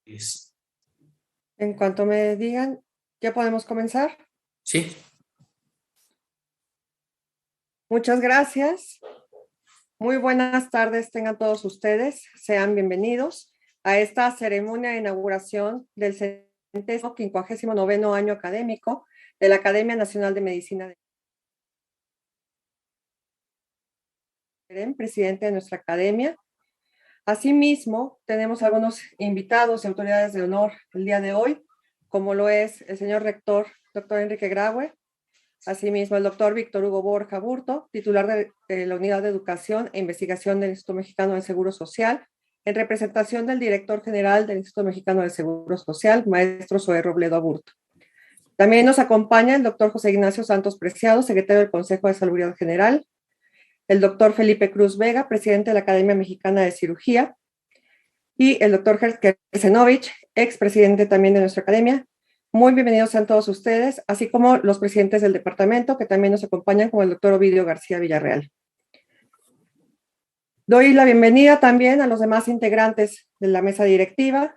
Es- En cuanto me digan, ¿ya podemos comenzar? Sí, Muchas gracias. Muy buenas tardes tengan todos ustedes. Sean bienvenidos a esta ceremonia de inauguración del 59º año académico de la Academia Nacional de Medicina de presidente de nuestra academia. Asimismo, tenemos algunos invitados y autoridades de honor el día de hoy, como lo es el señor rector, doctor Enrique Graue. Asimismo, el doctor Víctor Hugo Borja Burto, titular de la Unidad de Educación e Investigación del Instituto Mexicano del Seguro Social, en representación del director general del Instituto Mexicano del Seguro Social, maestro Zoé Robledo Aburto. También nos acompaña el doctor José Ignacio Santos Preciado, secretario del Consejo de Salubridad General, el doctor Felipe Cruz Vega, presidente de la Academia Mexicana de Cirugía, y el doctor Kersenovich, expresidente también de nuestra academia. Muy bienvenidos sean todos ustedes, así como los presidentes del departamento que también nos acompañan, como el doctor Ovidio García Villarreal. Doy la bienvenida también a los demás integrantes de la mesa directiva,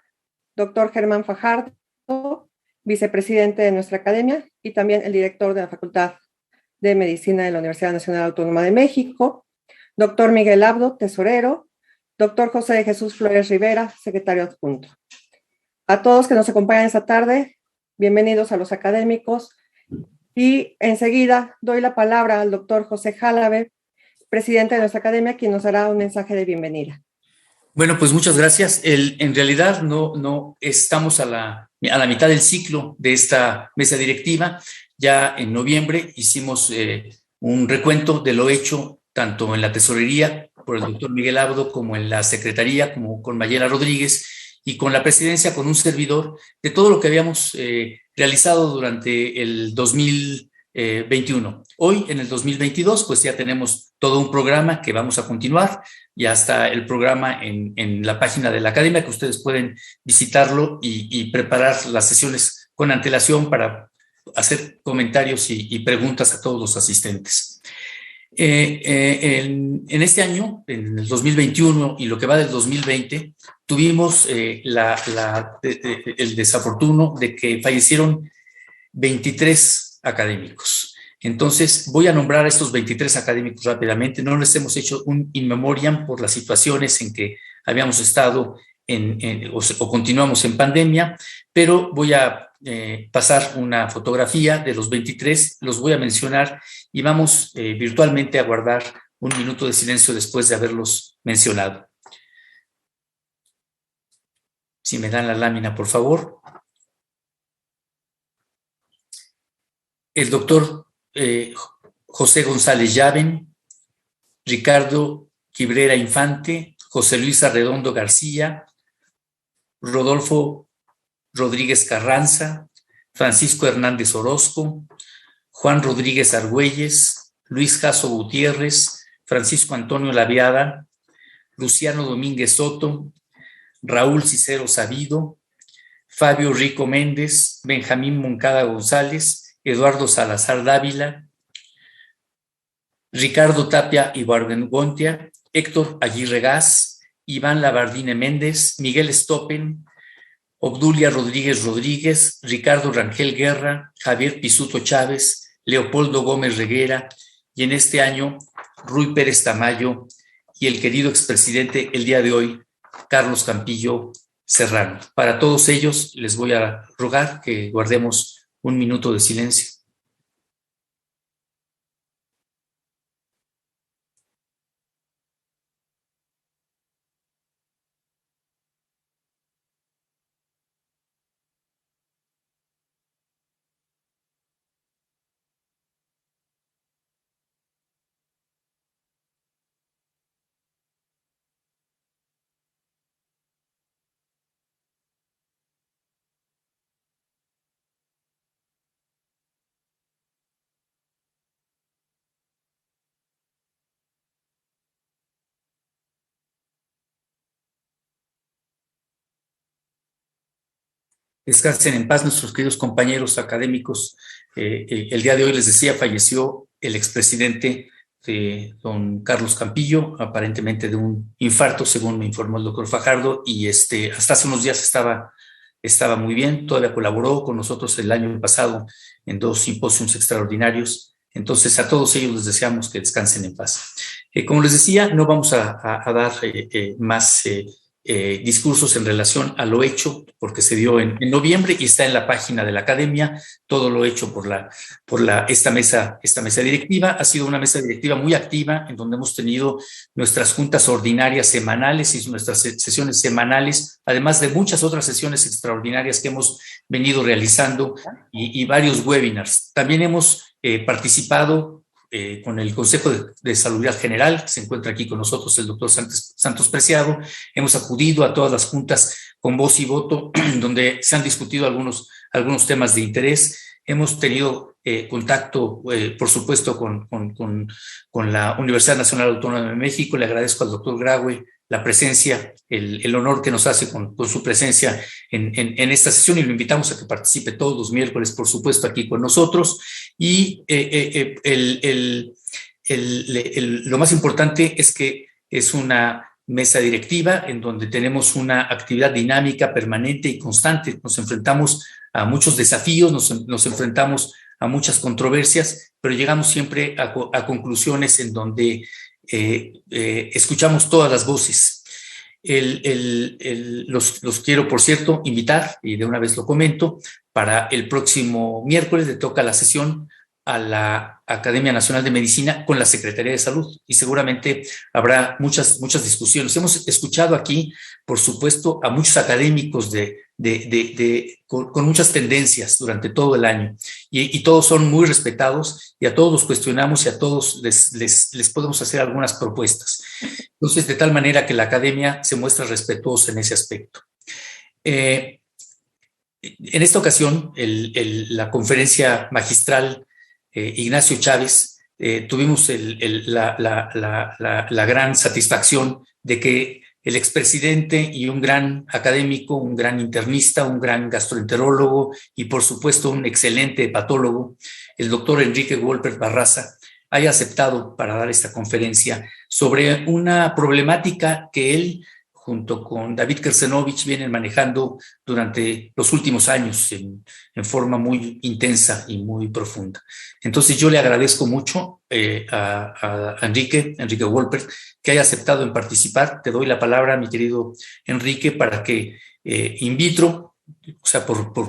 doctor Germán Fajardo, vicepresidente de nuestra academia, y también el director de la Facultad de Medicina de la Universidad Nacional Autónoma de México, doctor Miguel Abdo, tesorero, doctor José de Jesús Flores Rivera, secretario adjunto. A todos que nos acompañan esta tarde, bienvenidos a los académicos, y enseguida doy la palabra al doctor José Jalabe, presidente de nuestra academia, quien nos hará un mensaje de bienvenida. bueno, pues muchas gracias. En realidad no estamos a la mitad del ciclo de esta mesa directiva. Ya en noviembre hicimos un recuento de lo hecho tanto en la tesorería por el doctor Miguel Abdo como en la secretaría, como con Mayela Rodríguez y con la presidencia, con un servidor, de todo lo que habíamos realizado durante el 2021. Hoy, en el 2022, pues ya tenemos todo un programa que vamos a continuar. Ya está el programa en la página de la academia, que ustedes pueden visitarlo y preparar las sesiones con antelación para hacer comentarios y preguntas a todos los asistentes. En este año, en el 2021 y lo que va del 2020, tuvimos el desafortuno de que fallecieron 23 académicos. Entonces, voy a nombrar a estos 23 académicos rápidamente. No les hemos hecho un in memoriam por las situaciones en que habíamos estado o continuamos en pandemia, pero voy a pasar una fotografía de los 23, los voy a mencionar y vamos virtualmente a guardar un minuto de silencio después de haberlos mencionado. Si me dan la lámina, por favor. El doctor José González Llaven, Ricardo Quibrera Infante, José Luis Arredondo García, Rodolfo Rodríguez Carranza, Francisco Hernández Orozco, Juan Rodríguez Argüelles, Luis Jasso Gutiérrez, Francisco Antonio Laviada, Luciano Domínguez Soto, Raúl Cicero Sabido, Fabio Rico Méndez, Benjamín Moncada González, Eduardo Salazar Dávila, Ricardo Tapia Ibargüengoitia, Héctor Aguirre Gas, Iván Labardine Méndez, Miguel Stoppen, Obdulia Rodríguez Rodríguez, Ricardo Rangel Guerra, Javier Pisuto Chávez, Leopoldo Gómez Reguera y en este año Ruy Pérez Tamayo y el querido expresidente el día de hoy, Carlos Campillo Serrano. Para todos ellos les voy a rogar que guardemos un minuto de silencio. Descansen en paz nuestros queridos compañeros académicos. El día de hoy les decía, falleció el expresidente don Carlos Campillo, aparentemente de un infarto, según me informó el doctor Fajardo, y hasta hace unos días estaba estaba muy bien, todavía colaboró con nosotros el año pasado en 2 simposios extraordinarios. Entonces, a todos ellos les deseamos que descansen en paz. Como les decía, no vamos a dar más discursos en relación a lo hecho, porque se dio en noviembre y está en la página de la academia, todo lo hecho por esta mesa directiva. Ha sido una mesa directiva muy activa, en donde hemos tenido nuestras juntas ordinarias semanales y nuestras sesiones semanales, además de muchas otras sesiones extraordinarias que hemos venido realizando y varios webinars. También hemos participado con el Consejo de Salubridad General, que se encuentra aquí con nosotros el doctor Santos Preciado. Hemos acudido a todas las juntas con voz y voto, donde se han discutido algunos temas de interés. Hemos tenido contacto, por supuesto, con la Universidad Nacional Autónoma de México. Le agradezco al doctor Graue la presencia, el honor que nos hace con su presencia en esta sesión, y lo invitamos a que participe todos los miércoles, por supuesto, aquí con nosotros. Y lo más importante es que es una mesa directiva en donde tenemos una actividad dinámica, permanente y constante. Nos enfrentamos a muchos desafíos, nos enfrentamos a muchas controversias, pero llegamos siempre a conclusiones en donde escuchamos todas las voces. Los quiero, por cierto, invitar, y de una vez lo comento, para el próximo miércoles le toca la sesión a la Academia Nacional de Medicina con la Secretaría de Salud, y seguramente habrá muchas discusiones. Hemos escuchado aquí, por supuesto, a muchos académicos con muchas tendencias durante todo el año, y todos son muy respetados, y a todos los cuestionamos y a todos les podemos hacer algunas propuestas. Entonces, de tal manera que la academia se muestra respetuosa en ese aspecto. En esta ocasión, la conferencia magistral Ignacio Chávez, tuvimos la gran satisfacción de que el expresidente y un gran académico, un gran internista, un gran gastroenterólogo y, por supuesto, un excelente hepatólogo, el doctor Enrique Wolpert Barraza, haya aceptado para dar esta conferencia sobre una problemática que él, junto con David Kersenovich, vienen manejando durante los últimos años en forma muy intensa y muy profunda. Entonces yo le agradezco mucho a Enrique Wolpert que haya aceptado en participar. Te doy la palabra, mi querido Enrique, para que in vitro, o sea,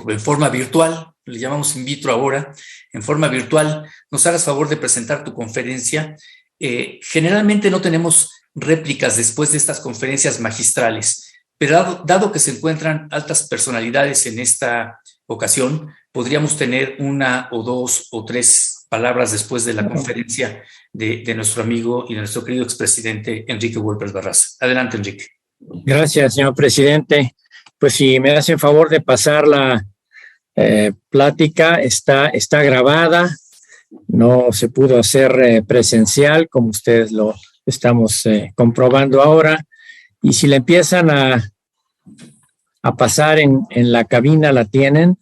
en forma virtual, le llamamos in vitro ahora, en forma virtual, nos hagas favor de presentar tu conferencia. Generalmente no tenemos réplicas después de estas conferencias magistrales, pero dado que se encuentran altas personalidades en esta ocasión, podríamos tener una o dos o tres palabras después de la conferencia de nuestro amigo y de nuestro querido expresidente Enrique Wolpert Barraza. Adelante, Enrique. Gracias, señor presidente. Pues si me hacen favor de pasar la plática, está grabada, no se pudo hacer presencial, como ustedes lo estamos comprobando ahora, y si la empiezan a pasar en la cabina, la tienen,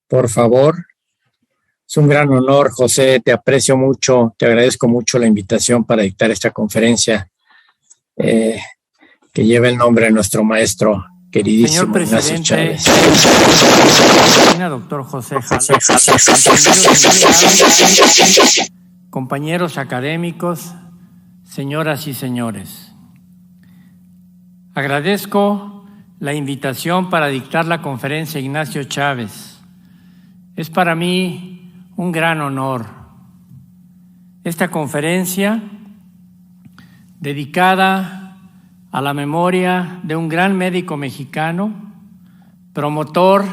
por favor. Es un gran honor, José, te aprecio mucho, te agradezco mucho la invitación para dictar esta conferencia que lleva el nombre de nuestro maestro queridísimo Ignacio Chávez. Doctor José compañeros académicos, señoras y señores, agradezco la invitación para dictar la conferencia Ignacio Chávez. Es para mí un gran honor. Esta conferencia, dedicada a la memoria de un gran médico mexicano, promotor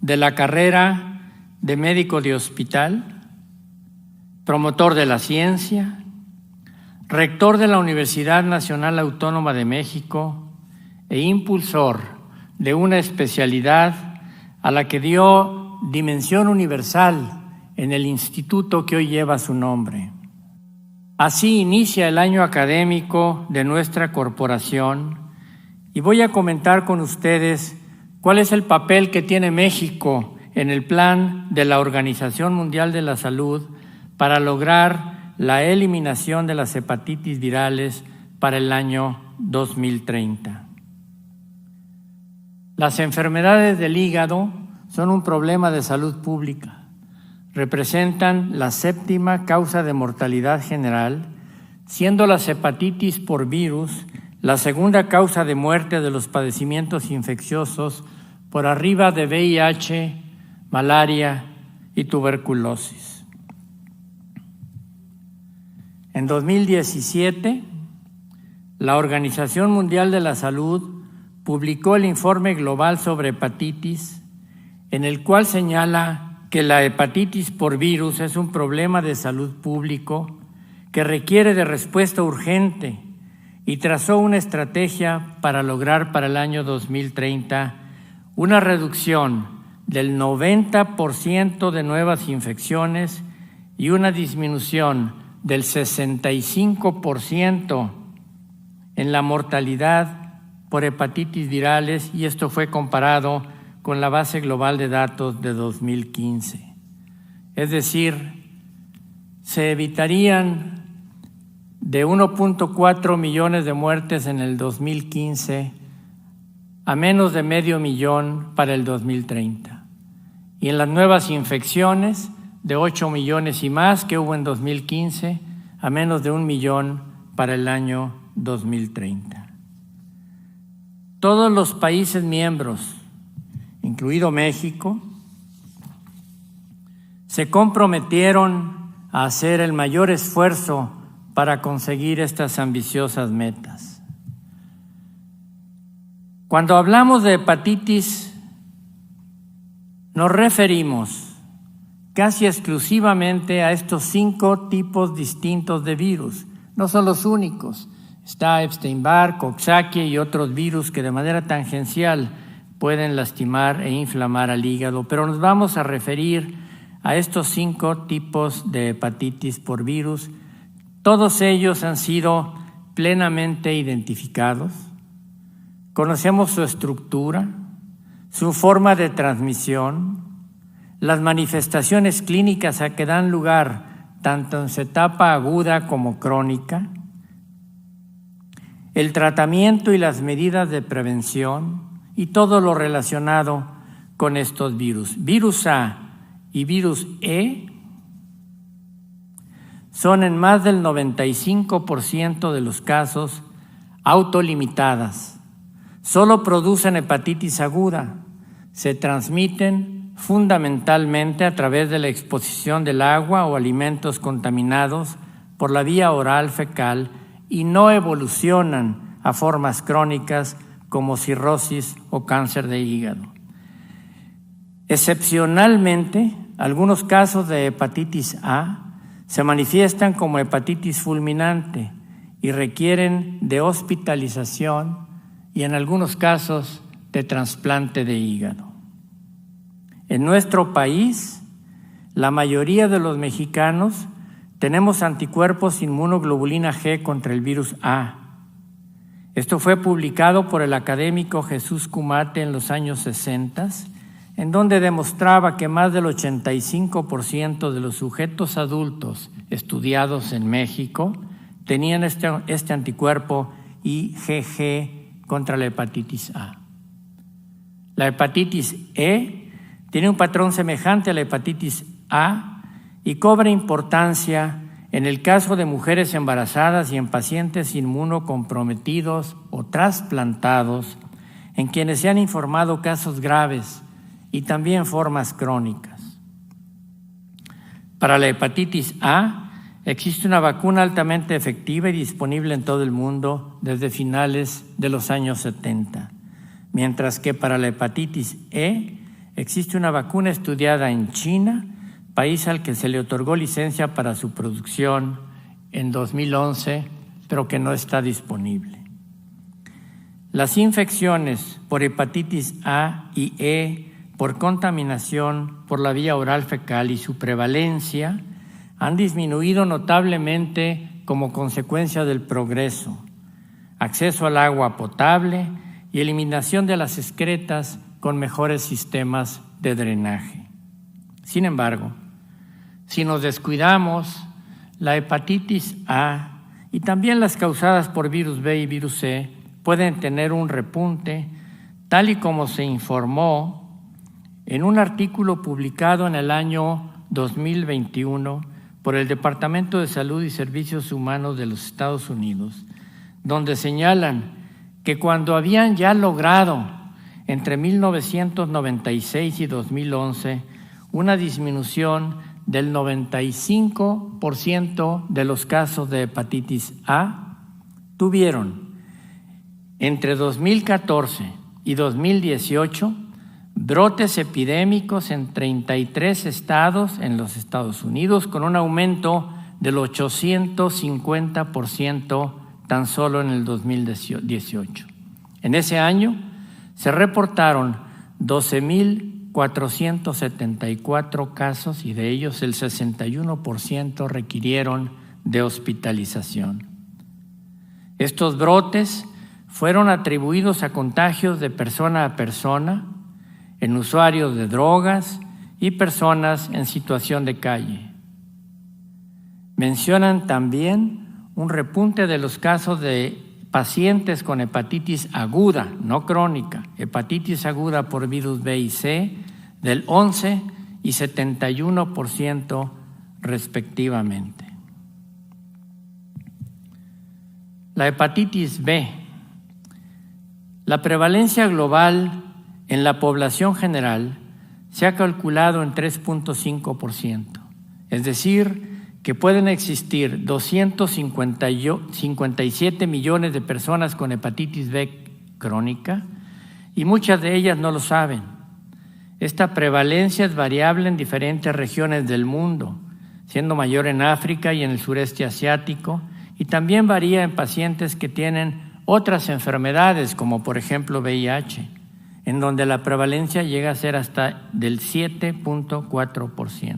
de la carrera de médico de hospital, promotor de la ciencia, rector de la Universidad Nacional Autónoma de México e impulsor de una especialidad a la que dio dimensión universal en el instituto que hoy lleva su nombre. Así inicia el año académico de nuestra corporación y voy a comentar con ustedes cuál es el papel que tiene México en el plan de la Organización Mundial de la Salud para lograr la eliminación de las hepatitis virales para el año 2030. Las enfermedades del hígado son un problema de salud pública. Representan la 7ª causa de mortalidad general, siendo las hepatitis por virus la 2ª causa de muerte de los padecimientos infecciosos por arriba de VIH, malaria y tuberculosis. En 2017, la Organización Mundial de la Salud publicó el informe global sobre hepatitis, en el cual señala que la hepatitis por virus es un problema de salud público que requiere de respuesta urgente y trazó una estrategia para lograr para el año 2030 una reducción del 90% de nuevas infecciones y una disminución del 65% en la mortalidad por hepatitis virales, y esto fue comparado con la base global de datos de 2015. Es decir, se evitarían de 1.4 millones de muertes en el 2015 a menos de 500,000 para el 2030. Y en las nuevas infecciones, de 8 millones y más que hubo en 2015, a menos de 1 millón para el año 2030. Todos los países miembros, incluido México, se comprometieron a hacer el mayor esfuerzo para conseguir estas ambiciosas metas. Cuando hablamos de hepatitis, nos referimos casi exclusivamente a estos 5 tipos distintos de virus. No son los únicos. Está Epstein-Barr, Coxsackie y otros virus que de manera tangencial pueden lastimar e inflamar al hígado, pero nos vamos a referir a estos 5 tipos de hepatitis por virus. Todos ellos han sido plenamente identificados. Conocemos su estructura, su forma de transmisión, las manifestaciones clínicas a que dan lugar tanto en su etapa aguda como crónica, el tratamiento y las medidas de prevención y todo lo relacionado con estos virus. Virus A y virus E son en más del 95% de los casos autolimitadas. Solo producen hepatitis aguda. Se transmiten fundamentalmente a través de la exposición del agua o alimentos contaminados por la vía oral fecal y no evolucionan a formas crónicas como cirrosis o cáncer de hígado. Excepcionalmente, algunos casos de hepatitis A se manifiestan como hepatitis fulminante y requieren de hospitalización y en algunos casos de trasplante de hígado. En nuestro país, la mayoría de los mexicanos tenemos anticuerpos inmunoglobulina G contra el virus A. Esto fue publicado por el académico Jesús Kumate en los años 60, en donde demostraba que más del 85% de los sujetos adultos estudiados en México tenían este anticuerpo IgG contra la hepatitis A. La hepatitis E tiene un patrón semejante a la hepatitis A y cobra importancia en el caso de mujeres embarazadas y en pacientes inmunocomprometidos o trasplantados, en quienes se han informado casos graves y también formas crónicas. Para la hepatitis A existe una vacuna altamente efectiva y disponible en todo el mundo desde finales de los años 70, mientras que para la hepatitis E existe una vacuna estudiada en China, país al que se le otorgó licencia para su producción en 2011, pero que no está disponible. Las infecciones por hepatitis A y E por contaminación por la vía oral fecal y su prevalencia han disminuido notablemente como consecuencia del progreso, acceso al agua potable y eliminación de las excretas con mejores sistemas de drenaje. Sin embargo, si nos descuidamos, la hepatitis A y también las causadas por virus B y virus C pueden tener un repunte tal y como se informó en un artículo publicado en el año 2021 por el Departamento de Salud y Servicios Humanos de los Estados Unidos, donde señalan que cuando habían ya logrado entre 1996 y 2011 una disminución del 95% de los casos de hepatitis A, tuvieron entre 2014 y 2018 brotes epidémicos en 33 estados en los Estados Unidos, con un aumento del 850% tan solo en el 2018. En ese año se reportaron 12,474 casos y de ellos el 61% requirieron de hospitalización. Estos brotes fueron atribuidos a contagios de persona a persona, en usuarios de drogas y personas en situación de calle. Mencionan también un repunte de los casos de pacientes con hepatitis aguda, no crónica, hepatitis aguda por virus B y C, del 11 y 71% respectivamente. La hepatitis B. La prevalencia global en la población general se ha calculado en 3.5%, es decir, que pueden existir 257 millones de personas con hepatitis B crónica y muchas de ellas no lo saben. Esta prevalencia es variable en diferentes regiones del mundo, siendo mayor en África y en el sureste asiático, y también varía en pacientes que tienen otras enfermedades, como por ejemplo VIH, en donde la prevalencia llega a ser hasta del 7.4%.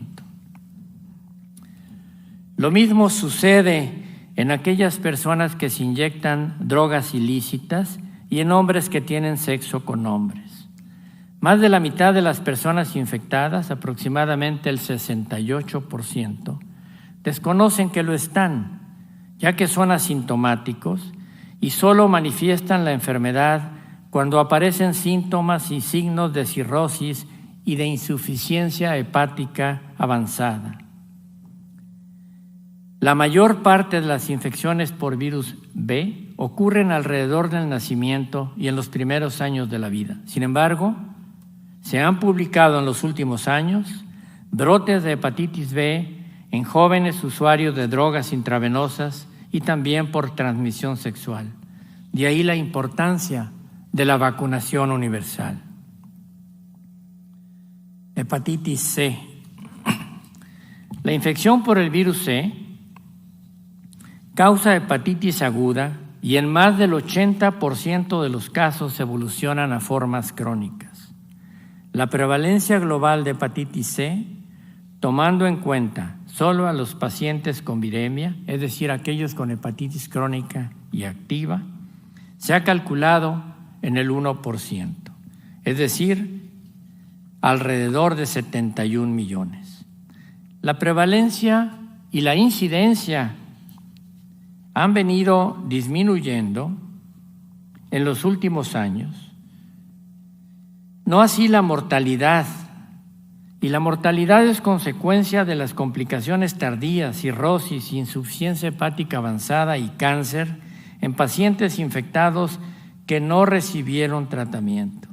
Lo mismo sucede en aquellas personas que se inyectan drogas ilícitas y en hombres que tienen sexo con hombres. Más de la mitad de las personas infectadas, aproximadamente el 68%, desconocen que lo están, ya que son asintomáticos y solo manifiestan la enfermedad cuando aparecen síntomas y signos de cirrosis y de insuficiencia hepática avanzada. La mayor parte de las infecciones por virus B ocurren alrededor del nacimiento y en los primeros años de la vida. Sin embargo, se han publicado en los últimos años brotes de hepatitis B en jóvenes usuarios de drogas intravenosas y también por transmisión sexual. De ahí la importancia de la vacunación universal. Hepatitis C. La infección por el virus C causa hepatitis aguda y en más del 80% de los casos evolucionan a formas crónicas. La prevalencia global de hepatitis C, tomando en cuenta solo a los pacientes con viremia, es decir, aquellos con hepatitis crónica y activa, se ha calculado en el 1%, es decir, alrededor de 71 millones. La prevalencia y la incidencia han venido disminuyendo en los últimos años, no así la mortalidad, y la mortalidad es consecuencia de las complicaciones tardías, cirrosis, insuficiencia hepática avanzada y cáncer en pacientes infectados que no recibieron tratamiento.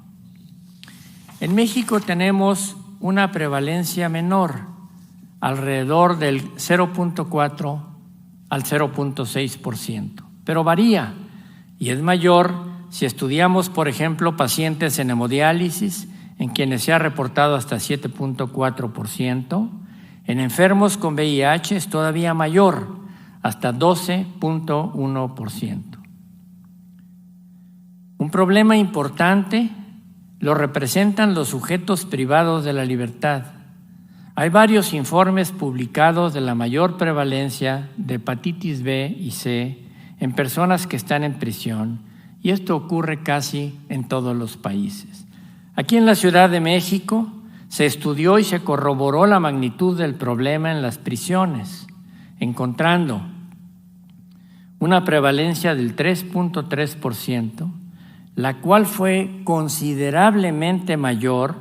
En México tenemos una prevalencia menor, alrededor del 0.4 al 0.6%, pero varía y es mayor si estudiamos, por ejemplo, pacientes en hemodiálisis, en quienes se ha reportado hasta 7.4%, en enfermos con VIH es todavía mayor, hasta 12.1%. Un problema importante lo representan los sujetos privados de la libertad. Hay varios informes publicados de la mayor prevalencia de hepatitis B y C en personas que están en prisión, y esto ocurre casi en todos los países. Aquí en la Ciudad de México se estudió y se corroboró la magnitud del problema en las prisiones, encontrando una prevalencia del 3.3%, la cual fue considerablemente mayor,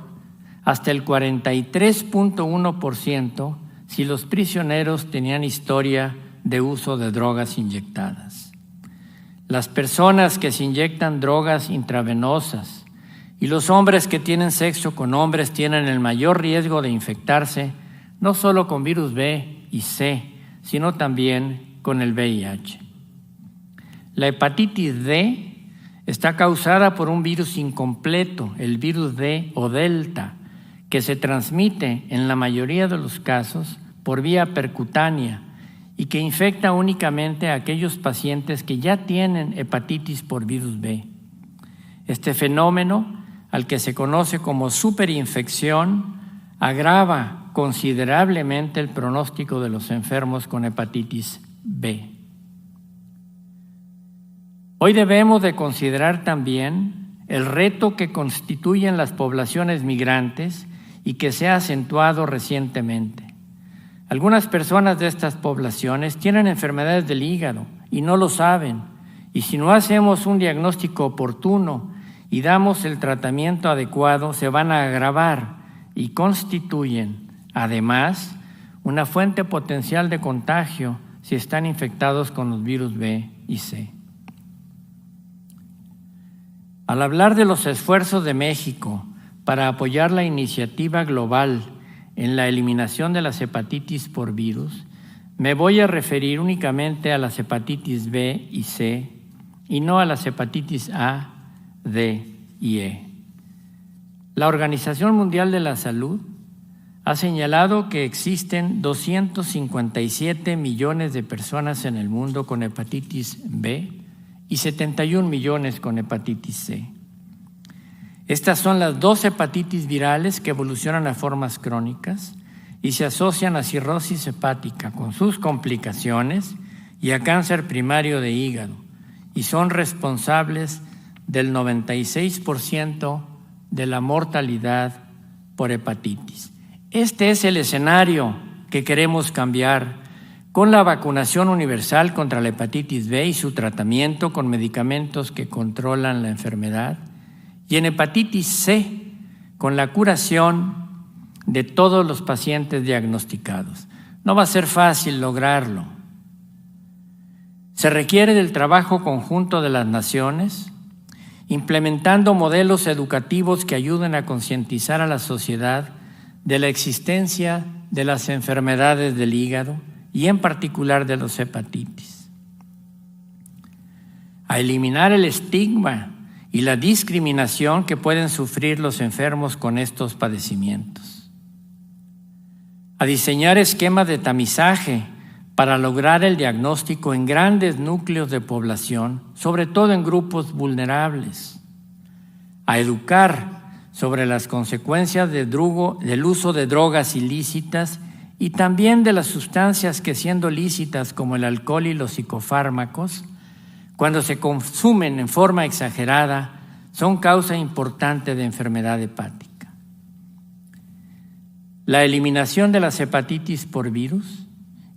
hasta el 43.1%, si los prisioneros tenían historia de uso de drogas inyectadas. Las personas que se inyectan drogas intravenosas y los hombres que tienen sexo con hombres tienen el mayor riesgo de infectarse no solo con virus B y C, sino también con el VIH. La hepatitis D está causada por un virus incompleto, el virus D o delta, que se transmite en la mayoría de los casos por vía percutánea y que infecta únicamente a aquellos pacientes que ya tienen hepatitis por virus B. Este fenómeno, al que se conoce como superinfección, agrava considerablemente el pronóstico de los enfermos con hepatitis B. Hoy debemos de considerar también el reto que constituyen las poblaciones migrantes y que se ha acentuado recientemente. Algunas personas de estas poblaciones tienen enfermedades del hígado y no lo saben, y si no hacemos un diagnóstico oportuno y damos el tratamiento adecuado, se van a agravar y constituyen, además, una fuente potencial de contagio si están infectados con los virus B y C. Al hablar de los esfuerzos de México para apoyar la iniciativa global en la eliminación de las hepatitis por virus, me voy a referir únicamente a las hepatitis B y C y no a las hepatitis A, D y E. La Organización Mundial de la Salud ha señalado que existen 257 millones de personas en el mundo con hepatitis B y 71 millones con hepatitis C. Estas son las dos hepatitis virales que evolucionan a formas crónicas y se asocian a cirrosis hepática con sus complicaciones y a cáncer primario de hígado, y son responsables del 96% de la mortalidad por hepatitis. Este es el escenario que queremos cambiar con la vacunación universal contra la hepatitis B y su tratamiento con medicamentos que controlan la enfermedad, y en hepatitis C con la curación de todos los pacientes diagnosticados. No va a ser fácil lograrlo. Se requiere del trabajo conjunto de las naciones, implementando modelos educativos que ayuden a concientizar a la sociedad de la existencia de las enfermedades del hígado y en particular de los hepatitis. A eliminar el estigma y la discriminación que pueden sufrir los enfermos con estos padecimientos. A diseñar esquemas de tamizaje para lograr el diagnóstico en grandes núcleos de población, sobre todo en grupos vulnerables. A educar sobre las consecuencias del uso de drogas ilícitas y también de las sustancias que, siendo lícitas como el alcohol y los psicofármacos, cuando se consumen en forma exagerada, son causa importante de enfermedad hepática. La eliminación de las hepatitis por virus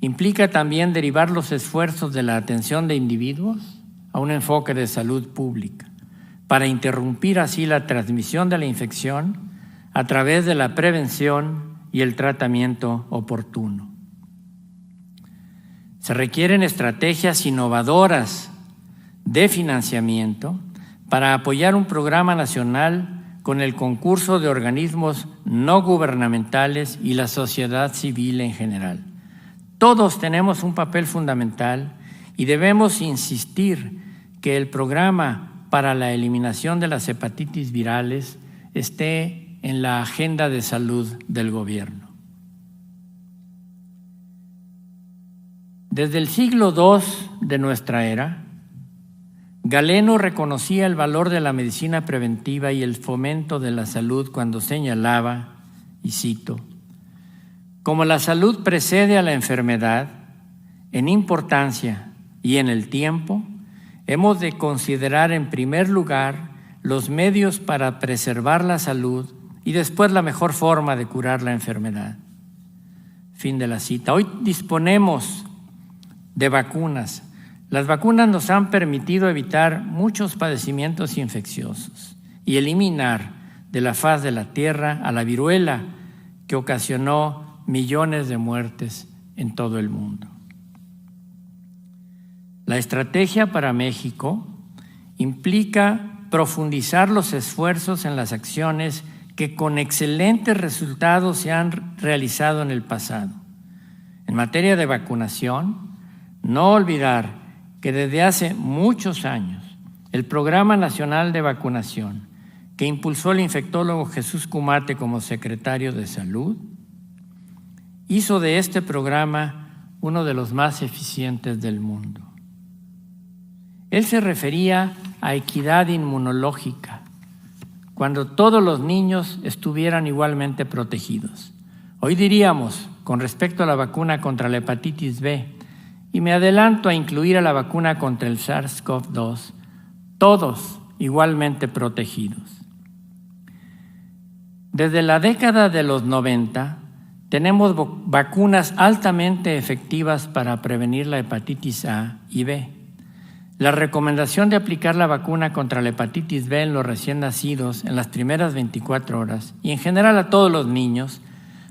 implica también derivar los esfuerzos de la atención de individuos a un enfoque de salud pública, para interrumpir así la transmisión de la infección a través de la prevención y el tratamiento oportuno. Se requieren estrategias innovadoras de financiamiento para apoyar un programa nacional con el concurso de organismos no gubernamentales y la sociedad civil en general. Todos tenemos un papel fundamental y debemos insistir que el programa para la eliminación de las hepatitis virales esté en la agenda de salud del gobierno. Desde el siglo II de nuestra era, Galeno reconocía el valor de la medicina preventiva y el fomento de la salud cuando señalaba, y cito, como la salud precede a la enfermedad en importancia y en el tiempo, hemos de considerar en primer lugar los medios para preservar la salud y después la mejor forma de curar la enfermedad. Fin de la cita. Hoy disponemos de vacunas, Las vacunas nos han permitido evitar muchos padecimientos infecciosos y eliminar de la faz de la tierra a la viruela que ocasionó millones de muertes en todo el mundo. La estrategia para México implica profundizar los esfuerzos en las acciones que con excelentes resultados se han realizado en el pasado. En materia de vacunación, no olvidar que desde hace muchos años el Programa Nacional de Vacunación, que impulsó el infectólogo Jesús Cumate como secretario de Salud, hizo de este programa uno de los más eficientes del mundo. Él se refería a equidad inmunológica, cuando todos los niños estuvieran igualmente protegidos. Hoy diríamos, con respecto a la vacuna contra la hepatitis B, y me adelanto a incluir a la vacuna contra el SARS-CoV-2, todos igualmente protegidos. Desde la década de los 90, tenemos vacunas altamente efectivas para prevenir la hepatitis A y B. La recomendación de aplicar la vacuna contra la hepatitis B en los recién nacidos en las primeras 24 horas y en general a todos los niños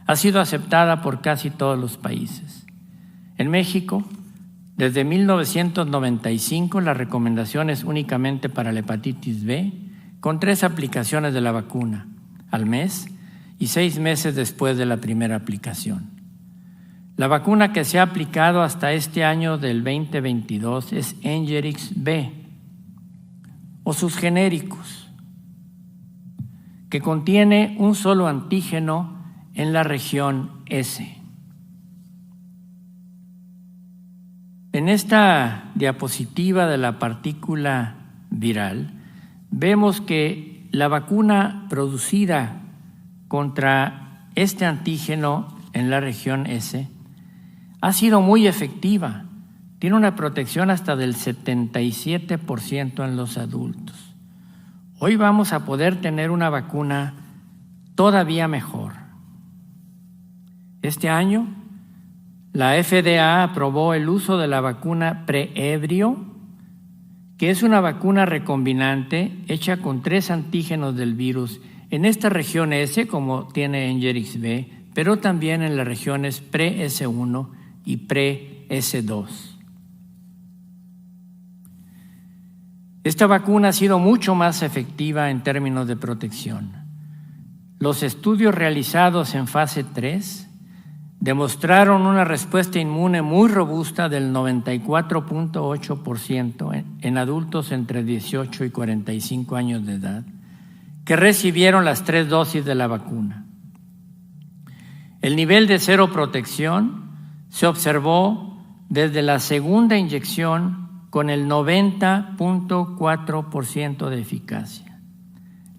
ha sido aceptada por casi todos los países. En México, desde 1995, la recomendación es únicamente para la hepatitis B, con 3 aplicaciones de la vacuna al mes y 6 meses después de la primera aplicación. La vacuna que se ha aplicado hasta este año del 2022 es Engerix B o sus genéricos, que contiene un solo antígeno en la región S. En esta diapositiva de la partícula viral vemos que la vacuna producida contra este antígeno en la región S ha sido muy efectiva. Tiene una protección hasta del 77% en los adultos. Hoy vamos a poder tener una vacuna todavía mejor. Este año, la FDA aprobó el uso de la vacuna Preebrio, que es una vacuna recombinante hecha con 3 antígenos del virus en esta región S, como tiene Engerix B, pero también en las regiones Pre-S1 y Pre-S2. Esta vacuna ha sido mucho más efectiva en términos de protección. Los estudios realizados en fase 3 demostraron una respuesta inmune muy robusta del 94.8% en adultos entre 18 y 45 años de edad que recibieron las 3 dosis de la vacuna. El nivel de seroprotección se observó desde la segunda inyección con el 90.4% de eficacia.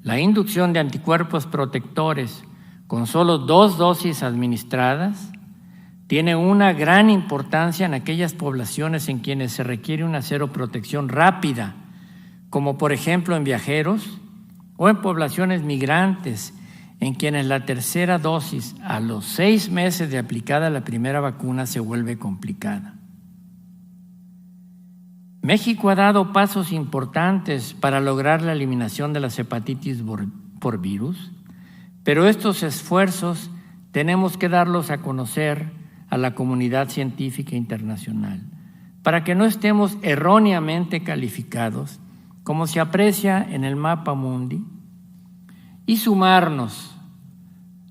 La inducción de anticuerpos protectores con solo 2 dosis administradas tiene una gran importancia en aquellas poblaciones en quienes se requiere una seroprotección rápida, como por ejemplo en viajeros o en poblaciones migrantes, en quienes la tercera dosis a los 6 meses de aplicada la primera vacuna se vuelve complicada. México ha dado pasos importantes para lograr la eliminación de las hepatitis por virus, pero estos esfuerzos tenemos que darlos a conocer a la comunidad científica internacional, para que no estemos erróneamente calificados, como se aprecia en el mapa mundi, y sumarnos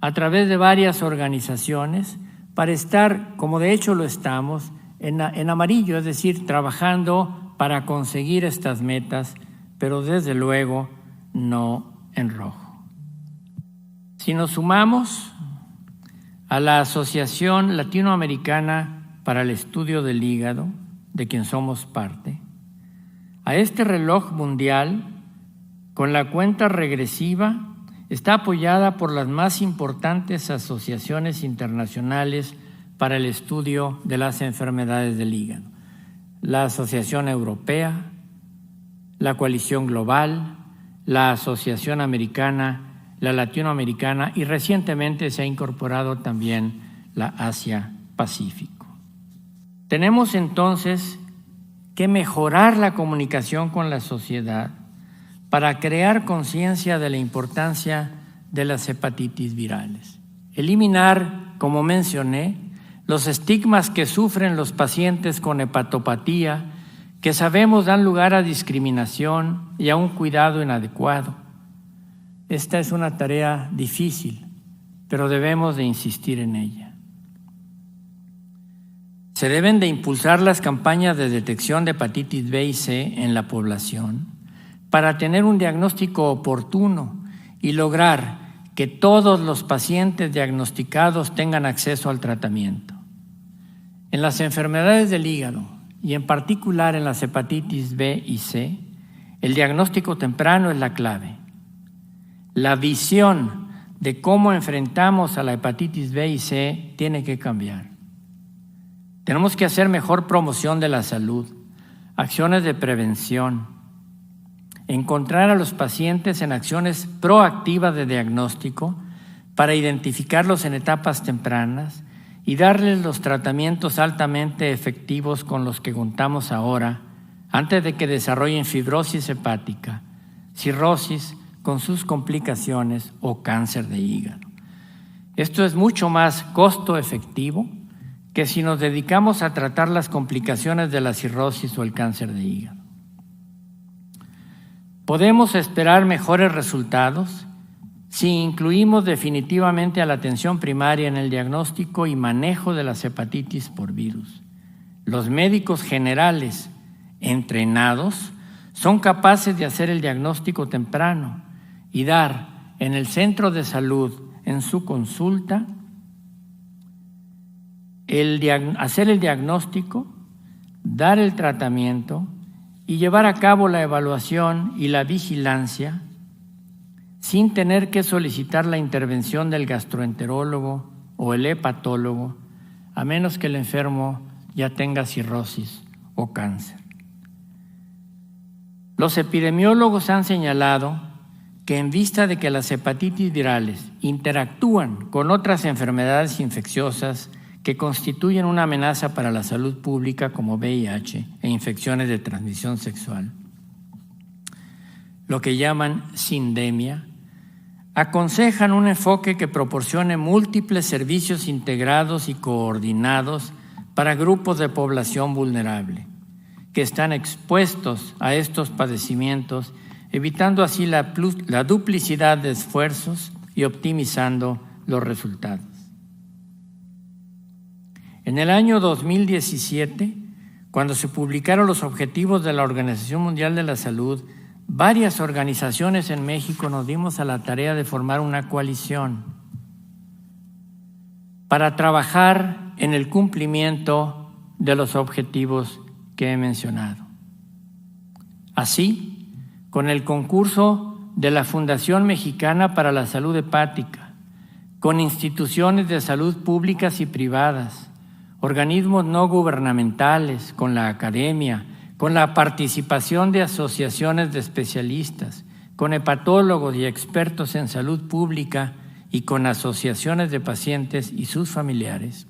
a través de varias organizaciones para estar, como de hecho lo estamos, en amarillo, es decir, trabajando para conseguir estas metas, pero desde luego no en rojo. Si nos sumamos a la Asociación Latinoamericana para el Estudio del Hígado, de quien somos parte, a este reloj mundial, con la cuenta regresiva, está apoyada por las más importantes asociaciones internacionales para el estudio de las enfermedades del hígado: la Asociación Europea, la Coalición Global, la Asociación Americana, la Latinoamericana, y recientemente se ha incorporado también la Asia-Pacífico. Tenemos entonces que mejorar la comunicación con la sociedad para crear conciencia de la importancia de las hepatitis virales. Eliminar, como mencioné, los estigmas que sufren los pacientes con hepatopatía, que sabemos dan lugar a discriminación y a un cuidado inadecuado. Esta es una tarea difícil, pero debemos de insistir en ella. Se deben de impulsar las campañas de detección de hepatitis B y C en la población para tener un diagnóstico oportuno y lograr que todos los pacientes diagnosticados tengan acceso al tratamiento. En las enfermedades del hígado y en particular en las hepatitis B y C, el diagnóstico temprano es la clave. La visión de cómo enfrentamos a la hepatitis B y C tiene que cambiar. Tenemos que hacer mejor promoción de la salud, acciones de prevención, encontrar a los pacientes en acciones proactivas de diagnóstico para identificarlos en etapas tempranas y darles los tratamientos altamente efectivos con los que contamos ahora, antes de que desarrollen fibrosis hepática, cirrosis con sus complicaciones o cáncer de hígado. Esto es mucho más costo efectivo que si nos dedicamos a tratar las complicaciones de la cirrosis o el cáncer de hígado. Podemos esperar mejores resultados si incluimos definitivamente a la atención primaria en el diagnóstico y manejo de las hepatitis por virus. Los médicos generales entrenados son capaces de hacer el diagnóstico temprano y dar en el centro de salud, en su consulta, hacer el diagnóstico, dar el tratamiento y llevar a cabo la evaluación y la vigilancia sin tener que solicitar la intervención del gastroenterólogo o el hepatólogo, a menos que el enfermo ya tenga cirrosis o cáncer. Los epidemiólogos han señalado que en vista de que las hepatitis virales interactúan con otras enfermedades infecciosas que constituyen una amenaza para la salud pública como VIH e infecciones de transmisión sexual, lo que llaman sindemia, aconsejan un enfoque que proporcione múltiples servicios integrados y coordinados para grupos de población vulnerable que están expuestos a estos padecimientos, evitando así la duplicidad de esfuerzos y optimizando los resultados. En el año 2017, cuando se publicaron los objetivos de la Organización Mundial de la Salud, varias organizaciones en México nos dimos a la tarea de formar una coalición para trabajar en el cumplimiento de los objetivos que he mencionado. Así, con el concurso de la Fundación Mexicana para la Salud Hepática, con instituciones de salud públicas y privadas, organismos no gubernamentales, con la academia, con la participación de asociaciones de especialistas, con hepatólogos y expertos en salud pública y con asociaciones de pacientes y sus familiares.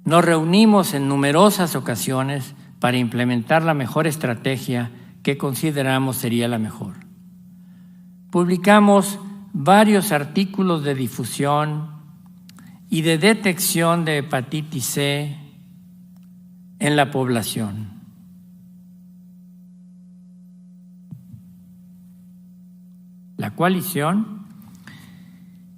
Nos reunimos en numerosas ocasiones para implementar la mejor estrategia que consideramos sería la mejor. Publicamos varios artículos de difusión y de detección de hepatitis C en la población. La coalición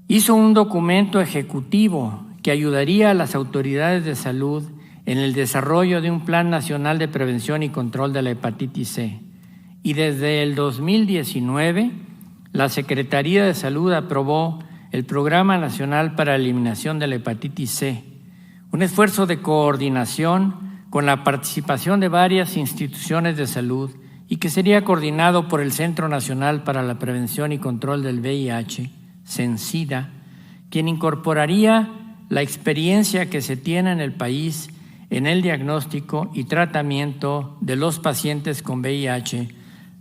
hizo un documento ejecutivo que ayudaría a las autoridades de salud en el desarrollo de un Plan Nacional de Prevención y Control de la Hepatitis C. Y desde el 2019, la Secretaría de Salud aprobó el Programa Nacional para la Eliminación de la Hepatitis C, un esfuerzo de coordinación con la participación de varias instituciones de salud y que sería coordinado por el Centro Nacional para la Prevención y Control del VIH, CENSIDA, quien incorporaría la experiencia que se tiene en el país en el diagnóstico y tratamiento de los pacientes con VIH,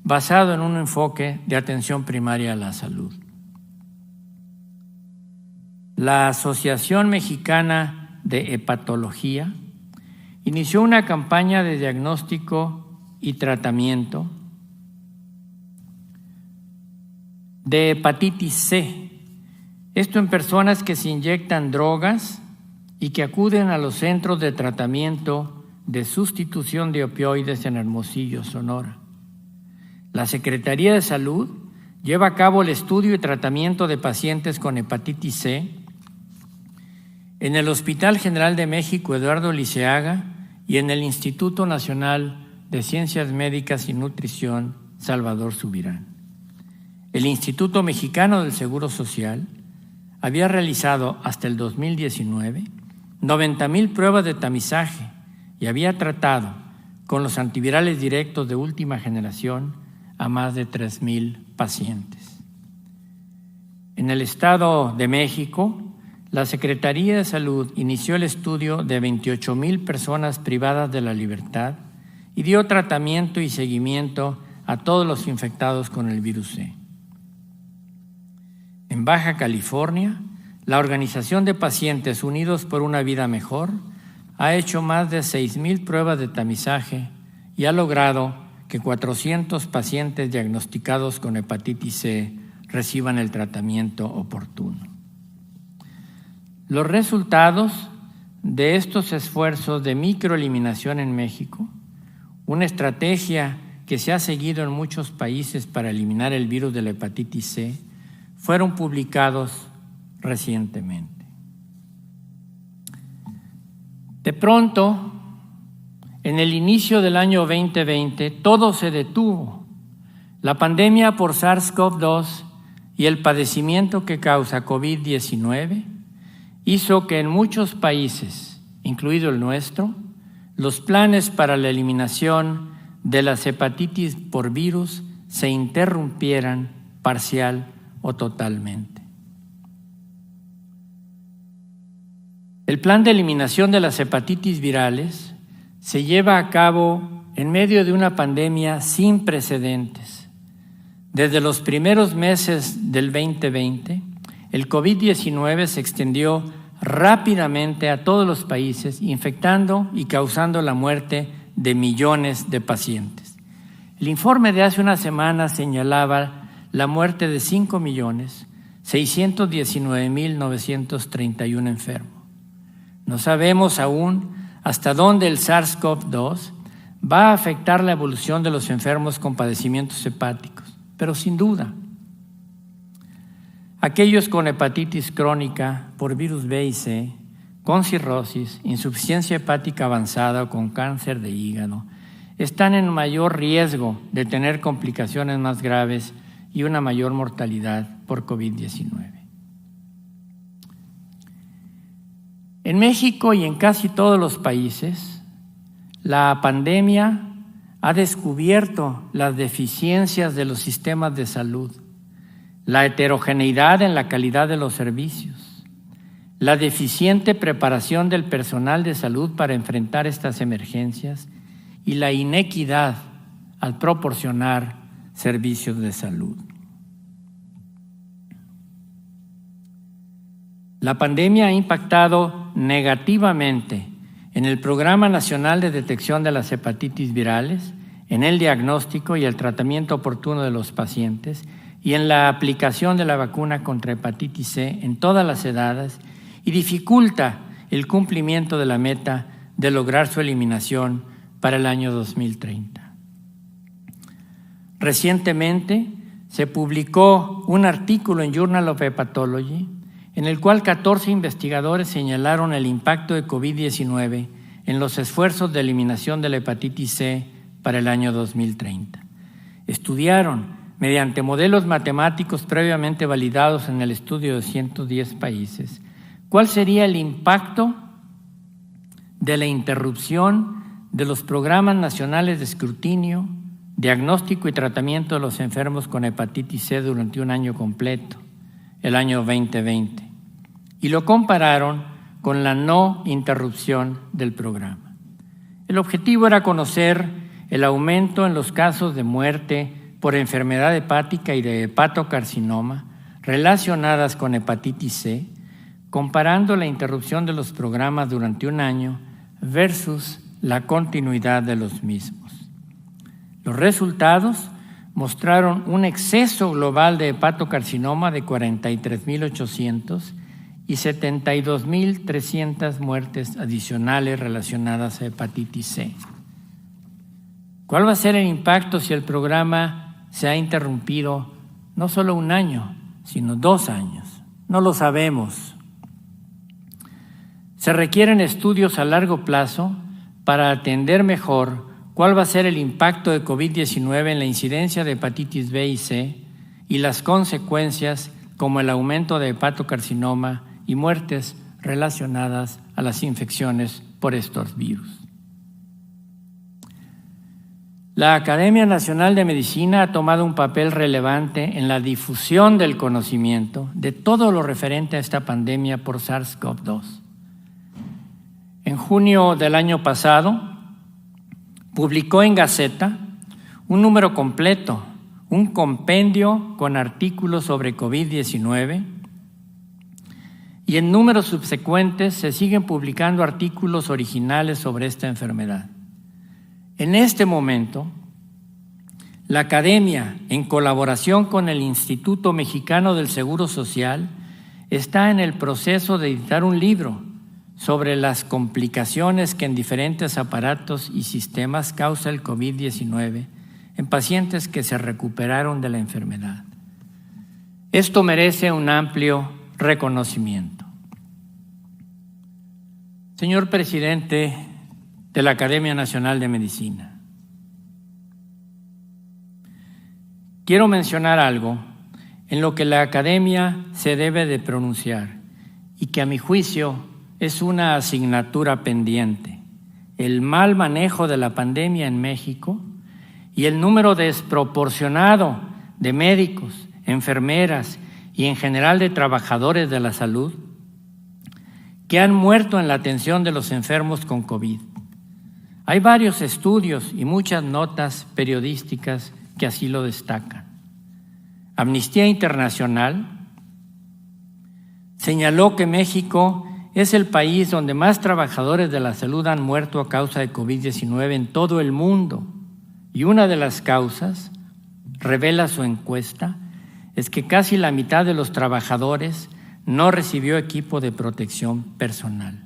basado en un enfoque de atención primaria a la salud. La Asociación Mexicana de Hepatología inició una campaña de diagnóstico y tratamiento de hepatitis C. Esto en personas que se inyectan drogas y que acuden a los centros de tratamiento de sustitución de opioides en Hermosillo, Sonora. La Secretaría de Salud lleva a cabo el estudio y tratamiento de pacientes con hepatitis C en el Hospital General de México Eduardo Liceaga y en el Instituto Nacional de Ciencias Médicas y Nutrición Salvador Subirán. El Instituto Mexicano del Seguro Social había realizado hasta el 2019 90,000 pruebas de tamizaje y había tratado con los antivirales directos de última generación a más de 3,000 pacientes. En el Estado de México, la Secretaría de Salud inició el estudio de 28,000 personas privadas de la libertad y dio tratamiento y seguimiento a todos los infectados con el virus C. En Baja California, la Organización de Pacientes Unidos por una Vida Mejor ha hecho más de 6,000 pruebas de tamizaje y ha logrado que 400 pacientes diagnosticados con hepatitis C reciban el tratamiento oportuno. Los resultados de estos esfuerzos de microeliminación en México, una estrategia que se ha seguido en muchos países para eliminar el virus de la hepatitis C, fueron publicados recientemente. De pronto, en el inicio del año 2020, todo se detuvo. La pandemia por SARS-CoV-2 y el padecimiento que causa COVID-19 hizo que en muchos países, incluido el nuestro, los planes para la eliminación de las hepatitis por virus se interrumpieran parcial o totalmente. El plan de eliminación de las hepatitis virales se lleva a cabo en medio de una pandemia sin precedentes. Desde los primeros meses del 2020, el COVID-19 se extendió rápidamente a todos los países, infectando y causando la muerte de millones de pacientes. El informe de hace una semana señalaba la muerte de 5,619,931 enfermos. No sabemos aún hasta dónde el SARS-CoV-2 va a afectar la evolución de los enfermos con padecimientos hepáticos, pero sin duda, aquellos con hepatitis crónica por virus B y C, con cirrosis, insuficiencia hepática avanzada o con cáncer de hígado, están en mayor riesgo de tener complicaciones más graves y una mayor mortalidad por COVID-19. En México y en casi todos los países, la pandemia ha descubierto las deficiencias de los sistemas de salud, la heterogeneidad en la calidad de los servicios, la deficiente preparación del personal de salud para enfrentar estas emergencias y la inequidad al proporcionar servicios de salud. La pandemia ha impactado negativamente en el Programa Nacional de Detección de las Hepatitis Virales, en el diagnóstico y el tratamiento oportuno de los pacientes y en la aplicación de la vacuna contra hepatitis C en todas las edades y dificulta el cumplimiento de la meta de lograr su eliminación para el año 2030. Recientemente se publicó un artículo en Journal of Hepatology en el cual 14 investigadores señalaron el impacto de COVID-19 en los esfuerzos de eliminación de la hepatitis C para el año 2030. Estudiaron, mediante modelos matemáticos previamente validados en el estudio de 110 países, cuál sería el impacto de la interrupción de los programas nacionales de escrutinio, diagnóstico y tratamiento de los enfermos con hepatitis C durante un año completo, el año 2020, y lo compararon con la no interrupción del programa. El objetivo era conocer el aumento en los casos de muerte por enfermedad hepática y de hepatocarcinoma relacionadas con hepatitis C, comparando la interrupción de los programas durante un año versus la continuidad de los mismos. Los resultados mostraron un exceso global de hepatocarcinoma de 43.800 y 72.300 muertes adicionales relacionadas a hepatitis C. ¿Cuál va a ser el impacto si el programa se ha interrumpido no solo un año, sino 2 años? No lo sabemos. Se requieren estudios a largo plazo para atender mejor cuál va a ser el impacto de COVID-19 en la incidencia de hepatitis B y C y las consecuencias como el aumento de hepatocarcinoma y muertes relacionadas a las infecciones por estos virus. La Academia Nacional de Medicina ha tomado un papel relevante en la difusión del conocimiento de todo lo referente a esta pandemia por SARS-CoV-2. En junio del año pasado, publicó en Gaceta un número completo, un compendio con artículos sobre COVID-19, y en números subsecuentes se siguen publicando artículos originales sobre esta enfermedad. En este momento, la Academia, en colaboración con el Instituto Mexicano del Seguro Social, está en el proceso de editar un libro sobre las complicaciones que en diferentes aparatos y sistemas causa el COVID-19 en pacientes que se recuperaron de la enfermedad. Esto merece un amplio reconocimiento. Señor presidente de la Academia Nacional de Medicina, quiero mencionar algo en lo que la Academia se debe de pronunciar y que a mi juicio es una asignatura pendiente: el mal manejo de la pandemia en México y el número desproporcionado de médicos, enfermeras y en general de trabajadores de la salud que han muerto en la atención de los enfermos con COVID. Hay varios estudios y muchas notas periodísticas que así lo destacan. Amnistía Internacional señaló que México es el país donde más trabajadores de la salud han muerto a causa de COVID-19 en todo el mundo. Y una de las causas, revela su encuesta, es que casi la mitad de los trabajadores no recibió equipo de protección personal.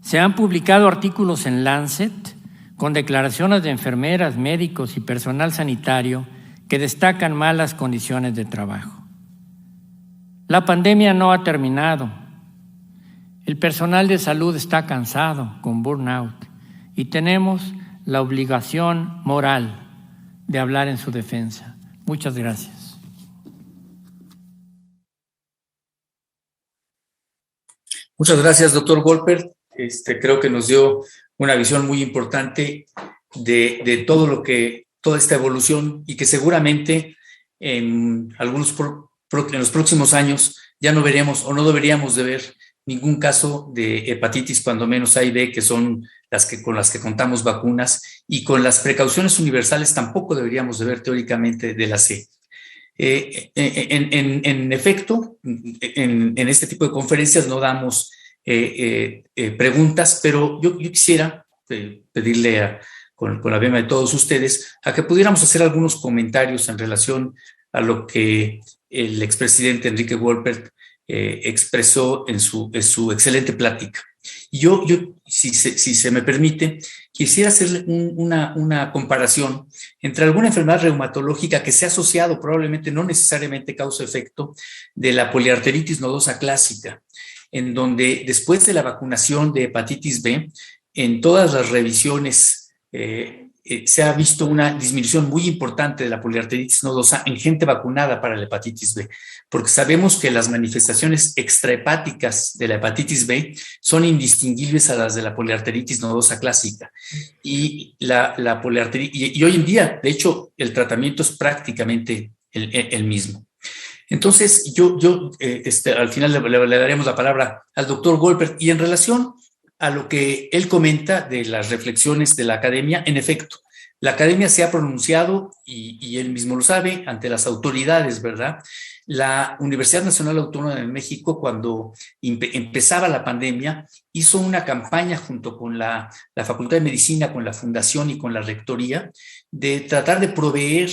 Se han publicado artículos en Lancet con declaraciones de enfermeras, médicos y personal sanitario que destacan malas condiciones de trabajo. La pandemia no ha terminado. El personal de salud está cansado, con burnout, y tenemos la obligación moral de hablar en su defensa. Muchas gracias. Muchas gracias, doctor Goldberg. Creo que nos dio una visión muy importante de todo lo que, toda esta evolución, y que seguramente en los próximos años ya no veremos o no deberíamos de ver ningún caso de hepatitis, cuando menos A y B, que son con las que contamos vacunas, y con las precauciones universales tampoco deberíamos de ver teóricamente de la C. En efecto, en este tipo de conferencias no damos preguntas, pero yo quisiera pedirle con la venia de todos ustedes a que pudiéramos hacer algunos comentarios en relación a lo que el expresidente Enrique Goldberg expresó en su excelente plática. Y yo si se me permite, quisiera hacer una comparación entre alguna enfermedad reumatológica que se ha asociado, probablemente no necesariamente causa-efecto, de la poliarteritis nodosa clásica, en donde después de la vacunación de hepatitis B, en todas las revisiones se ha visto una disminución muy importante de la poliarteritis nodosa en gente vacunada para la hepatitis B, porque sabemos que las manifestaciones extrahepáticas de la hepatitis B son indistinguibles a las de la poliarteritis nodosa clásica. Y la poliarteritis, y hoy en día, de hecho, el tratamiento es prácticamente el mismo. Entonces, al final le daremos la palabra al doctor Goldberg, y en relación a lo que él comenta de las reflexiones de la academia, en efecto, La academia se ha pronunciado y él mismo lo sabe ante las autoridades, ¿verdad? La Universidad Nacional Autónoma de México, cuando empezaba la pandemia, hizo una campaña junto con la Facultad de Medicina, con la Fundación y con la Rectoría, de tratar de proveer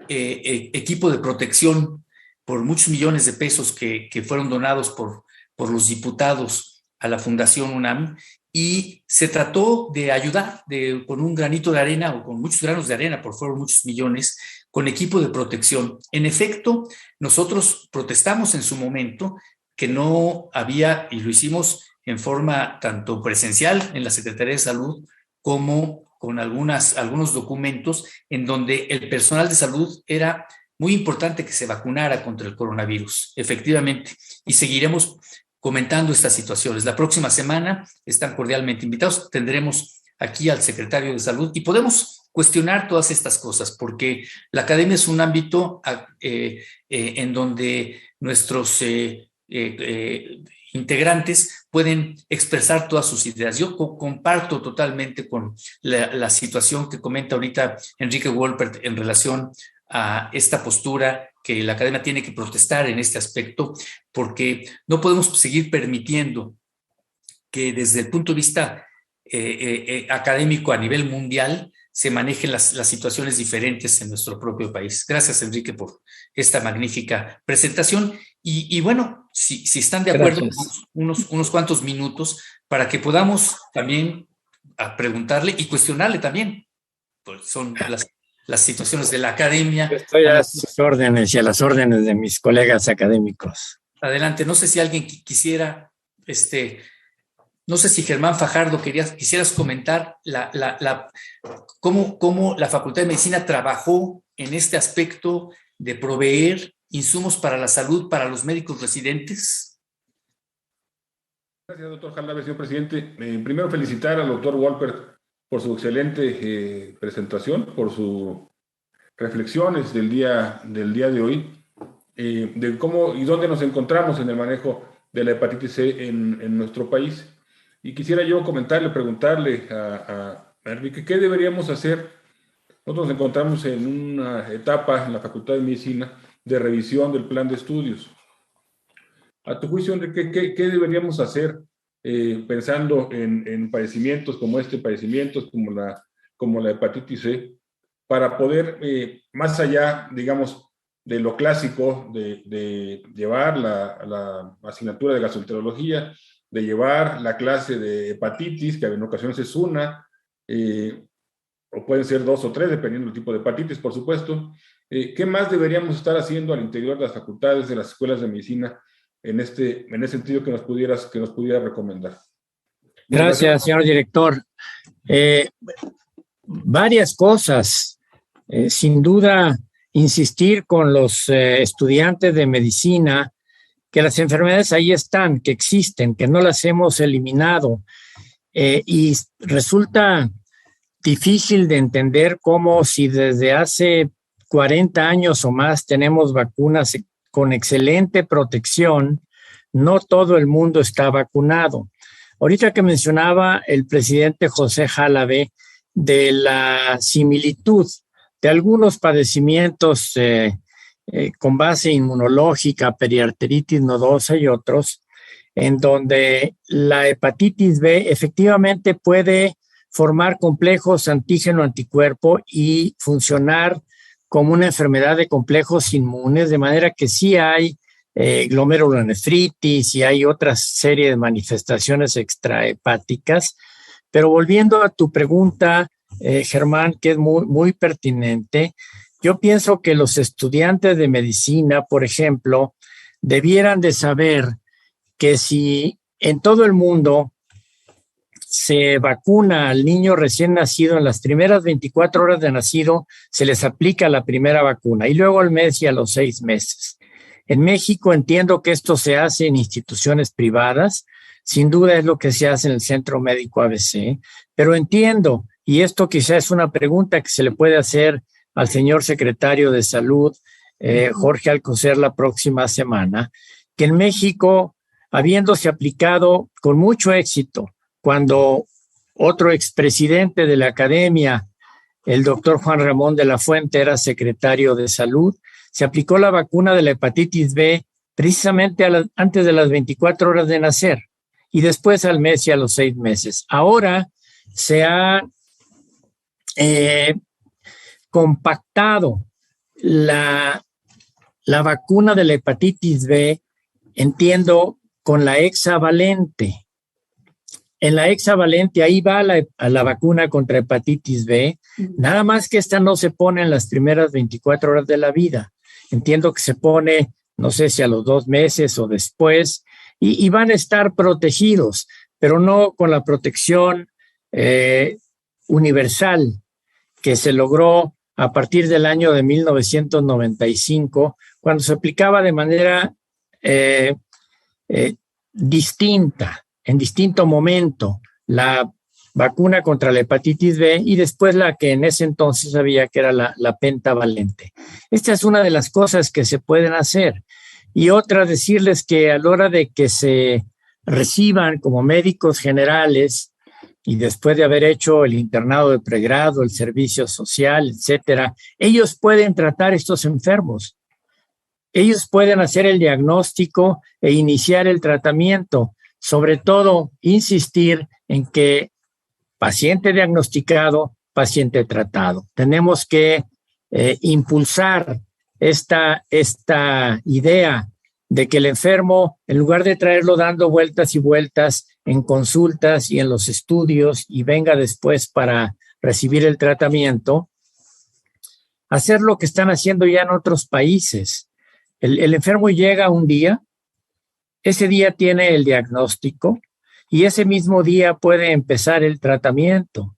equipo de protección por muchos millones de pesos que fueron donados por los diputados a la Fundación UNAM, y se trató de ayudar con un granito de arena o con muchos granos de arena, por fueron muchos millones, con equipo de protección. En efecto, nosotros protestamos en su momento que no había, y lo hicimos en forma tanto presencial en la Secretaría de Salud como con algunos documentos en donde el personal de salud era muy importante que se vacunara contra el coronavirus, efectivamente, y seguiremos comentando estas situaciones. La próxima semana están cordialmente invitados. Tendremos aquí al secretario de Salud y podemos cuestionar todas estas cosas, porque la academia es un ámbito en donde nuestros integrantes pueden expresar todas sus ideas. Yo comparto totalmente con la situación que comenta ahorita Enrique Wolpert en relación a esta postura que la academia tiene que protestar en este aspecto, porque no podemos seguir permitiendo que desde el punto de vista académico a nivel mundial se manejen las situaciones diferentes en nuestro propio país. Gracias, Enrique, por esta magnífica presentación. Y bueno, si están de acuerdo, unos cuantos minutos para que podamos también preguntarle y cuestionarle también. Pues son las situaciones de la academia. Yo estoy a sus órdenes y a las órdenes de mis colegas académicos. Adelante, no sé si alguien quisiera, no sé si Germán Fajardo quisieras comentar cómo la Facultad de Medicina trabajó en este aspecto de proveer insumos para la salud para los médicos residentes. Gracias, doctor Jalave, señor presidente. Primero felicitar al doctor Wolpert por su excelente presentación, por sus reflexiones del día de hoy, de cómo y dónde nos encontramos en el manejo de la hepatitis C en nuestro país. Y quisiera yo preguntarle a Enrique, ¿qué deberíamos hacer? Nosotros nos encontramos en una etapa en la Facultad de Medicina de revisión del plan de estudios. A tu juicio, Enrique, ¿qué deberíamos hacer pensando en padecimientos como padecimientos como la hepatitis C, para poder, más allá, digamos, de lo clásico, de llevar la asignatura de gastroenterología, de llevar la clase de hepatitis, que en ocasiones es una, o pueden ser 2 o 3, dependiendo del tipo de hepatitis, por supuesto. ¿Qué más deberíamos estar haciendo al interior de las facultades, de las escuelas de medicina, en ese sentido que nos pudiera recomendar? Gracias, señor director. Varias cosas. Sin duda, insistir con los estudiantes de medicina que las enfermedades ahí están, que existen, que no las hemos eliminado. Y resulta difícil de entender cómo si desde hace 40 años o más tenemos vacunas con excelente protección, no todo el mundo está vacunado. Ahorita que mencionaba el presidente José Jalave de la similitud de algunos padecimientos con base inmunológica, periarteritis nodosa y otros, en donde la hepatitis B efectivamente puede formar complejos antígeno-anticuerpo y funcionar como una enfermedad de complejos inmunes, de manera que sí hay glomerulonefritis y hay otra serie de manifestaciones extrahepáticas. Pero volviendo a tu pregunta, Germán, que es muy, muy pertinente, yo pienso que los estudiantes de medicina, por ejemplo, debieran de saber que si en todo el mundo se vacuna al niño recién nacido, en las primeras 24 horas de nacido se les aplica la primera vacuna y luego al mes y a los 6 meses. En México entiendo que esto se hace en instituciones privadas, sin duda es lo que se hace en el Centro Médico ABC, pero entiendo, y esto quizás es una pregunta que se le puede hacer al señor secretario de Salud, Jorge Alcocer, la próxima semana, que en México, habiéndose aplicado con mucho éxito, cuando otro expresidente de la academia el doctor Juan Ramón de la Fuente era secretario de Salud. Se aplicó la vacuna de la hepatitis B precisamente antes de las 24 horas de nacer y después al mes y a los 6 meses. Ahora se ha compactado la vacuna de la hepatitis B, entiendo, con la hexavalente. En la hexavalente, ahí va la vacuna contra hepatitis B, nada más que esta no se pone en las primeras 24 horas de la vida. Entiendo que se pone, no sé si a los 2 meses o después, y van a estar protegidos, pero no con la protección universal que se logró a partir del año de 1995, cuando se aplicaba de manera distinta, en distinto momento, la vacuna contra la hepatitis B y después la que en ese entonces había, que era la pentavalente. Esta es una de las cosas que se pueden hacer. Y otra, decirles que a la hora de que se reciban como médicos generales y después de haber hecho el internado de pregrado, el servicio social, etcétera, ellos pueden tratar estos enfermos. Ellos pueden hacer el diagnóstico e iniciar el tratamiento. Sobre todo, insistir en que paciente diagnosticado, paciente tratado. Tenemos que impulsar esta idea de que el enfermo, en lugar de traerlo dando vueltas y vueltas en consultas y en los estudios y venga después para recibir el tratamiento, hacer lo que están haciendo ya en otros países. El enfermo llega un día, ese día tiene el diagnóstico y ese mismo día puede empezar el tratamiento.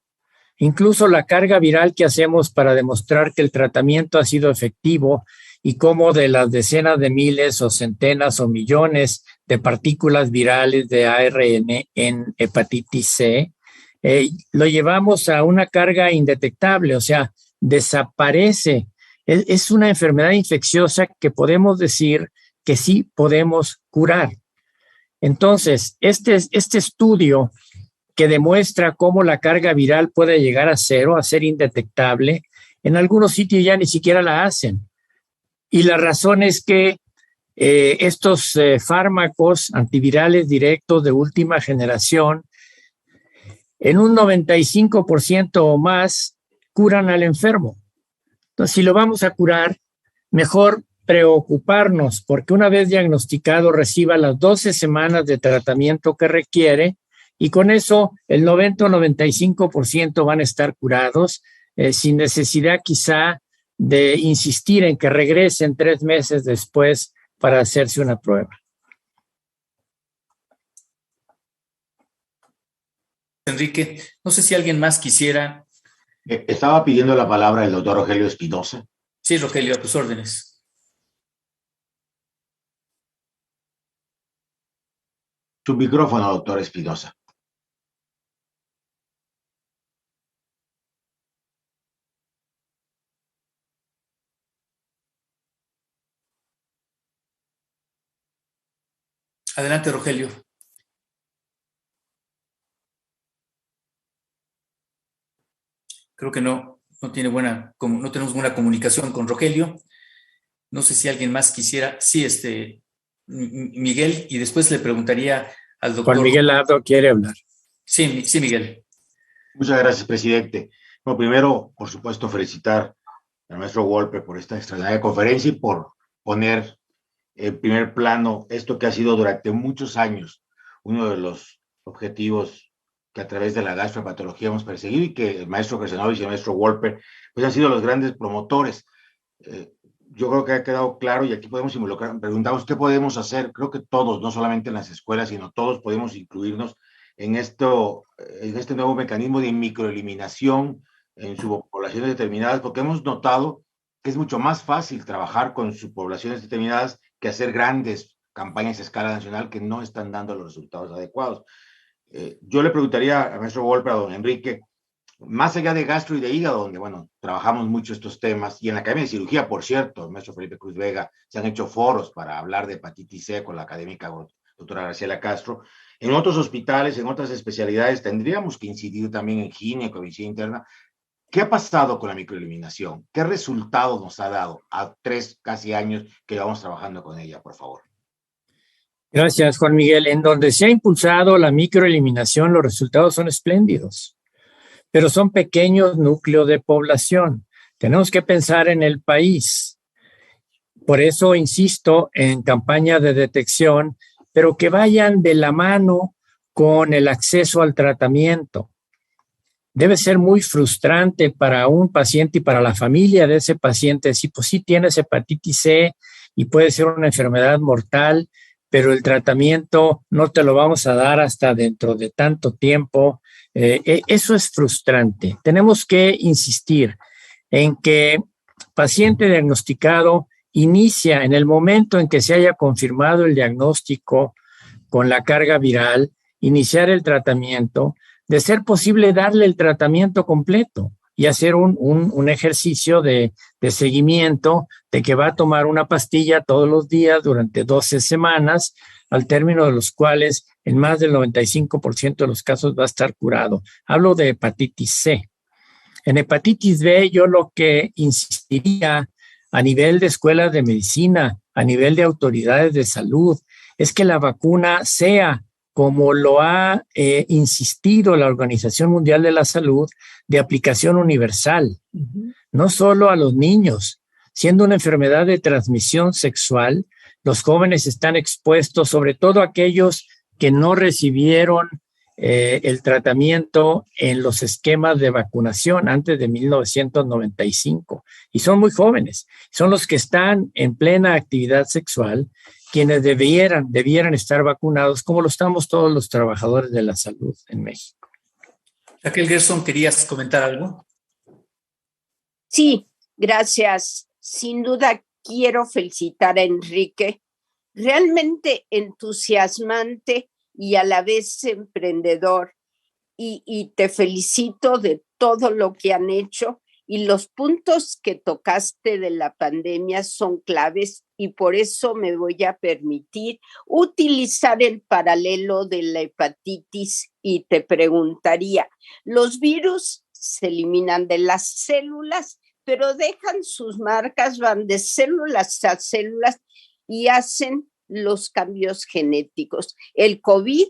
Incluso la carga viral que hacemos para demostrar que el tratamiento ha sido efectivo y cómo de las decenas de miles o centenas o millones de partículas virales de ARN en hepatitis C, lo llevamos a una carga indetectable, o sea, desaparece. Es una enfermedad infecciosa que podemos decir que sí podemos curar. Entonces, este estudio que demuestra cómo la carga viral puede llegar a cero, a ser indetectable, en algunos sitios ya ni siquiera la hacen. Y la razón es que estos fármacos antivirales directos de última generación, en un 95% o más, curan al enfermo. Entonces, si lo vamos a curar, mejor preocuparnos porque una vez diagnosticado reciba las 12 semanas de tratamiento que requiere y con eso el 90 o 95% van a estar curados sin necesidad quizá de insistir en que regresen 3 meses después para hacerse una prueba. Enrique, no sé si alguien más quisiera. Estaba pidiendo la palabra el doctor Rogelio Espinosa. Sí, Rogelio, a tus órdenes. Su micrófono, doctor Espinosa. Adelante, Rogelio. Creo que no tenemos buena comunicación con Rogelio. No sé si alguien más quisiera. Sí, Miguel, y después le preguntaría al doctor. Juan Miguel Lado quiere hablar. Sí, Miguel. Muchas gracias, presidente. Bueno, primero, por supuesto, felicitar al maestro Wolper por esta extraordinaria conferencia y por poner en primer plano esto que ha sido durante muchos años uno de los objetivos que a través de la gastropatología hemos perseguido y que el maestro Kresanovich y el maestro Wolper pues han sido los grandes promotores. Yo creo que ha quedado claro y aquí podemos involucrar, preguntamos qué podemos hacer. Creo que todos, no solamente en las escuelas, sino todos podemos incluirnos en este nuevo mecanismo de microeliminación en subpoblaciones determinadas, porque hemos notado que es mucho más fácil trabajar con subpoblaciones determinadas que hacer grandes campañas a escala nacional que no están dando los resultados adecuados. Yo le preguntaría al maestro Wolper, a don Enrique, más allá de gastro y de hígado, donde, bueno, trabajamos mucho estos temas, y en la Academia de Cirugía, por cierto, el maestro Felipe Cruz Vega, se han hecho foros para hablar de hepatitis C con la académica doctora Graciela Castro. En otros hospitales, en otras especialidades, tendríamos que incidir también en gineco, medicina interna, ¿Qué ha pasado con la microeliminación? ¿Qué resultado nos ha dado a 3 casi años que llevamos trabajando con ella, por favor? Gracias, Juan Miguel. En donde se ha impulsado la microeliminación, los resultados son espléndidos, pero son pequeños núcleos de población. Tenemos que pensar en el país. Por eso insisto en campañas de detección, pero que vayan de la mano con el acceso al tratamiento. Debe ser muy frustrante para un paciente y para la familia de ese paciente decir, pues sí tienes hepatitis C y puede ser una enfermedad mortal, pero el tratamiento no te lo vamos a dar hasta dentro de tanto tiempo. Eso es frustrante. Tenemos que insistir en que paciente diagnosticado inicia en el momento en que se haya confirmado el diagnóstico con la carga viral, iniciar el tratamiento, de ser posible darle el tratamiento completo y hacer un ejercicio de seguimiento de que va a tomar una pastilla todos los días durante 12 semanas, al término de los cuales en más del 95% de los casos va a estar curado. Hablo de hepatitis C. En hepatitis B yo lo que insistiría a nivel de escuelas de medicina, a nivel de autoridades de salud, es que la vacuna sea, como lo ha insistido la Organización Mundial de la Salud, de aplicación universal, no solo a los niños. Siendo una enfermedad de transmisión sexual, los jóvenes están expuestos, sobre todo aquellos que no recibieron el tratamiento en los esquemas de vacunación antes de 1995. Y son muy jóvenes, son los que están en plena actividad sexual, quienes debieran estar vacunados, como lo estamos todos los trabajadores de la salud en México. Raquel Gerson, ¿querías comentar algo? Sí, gracias. Sin duda quiero felicitar a Enrique. Realmente entusiasmante y a la vez emprendedor. Y te felicito de todo lo que han hecho. Y los puntos que tocaste de la pandemia son claves y por eso me voy a permitir utilizar el paralelo de la hepatitis y te preguntaría, los virus se eliminan de las células, pero dejan sus marcas, van de células a células y hacen los cambios genéticos. El COVID,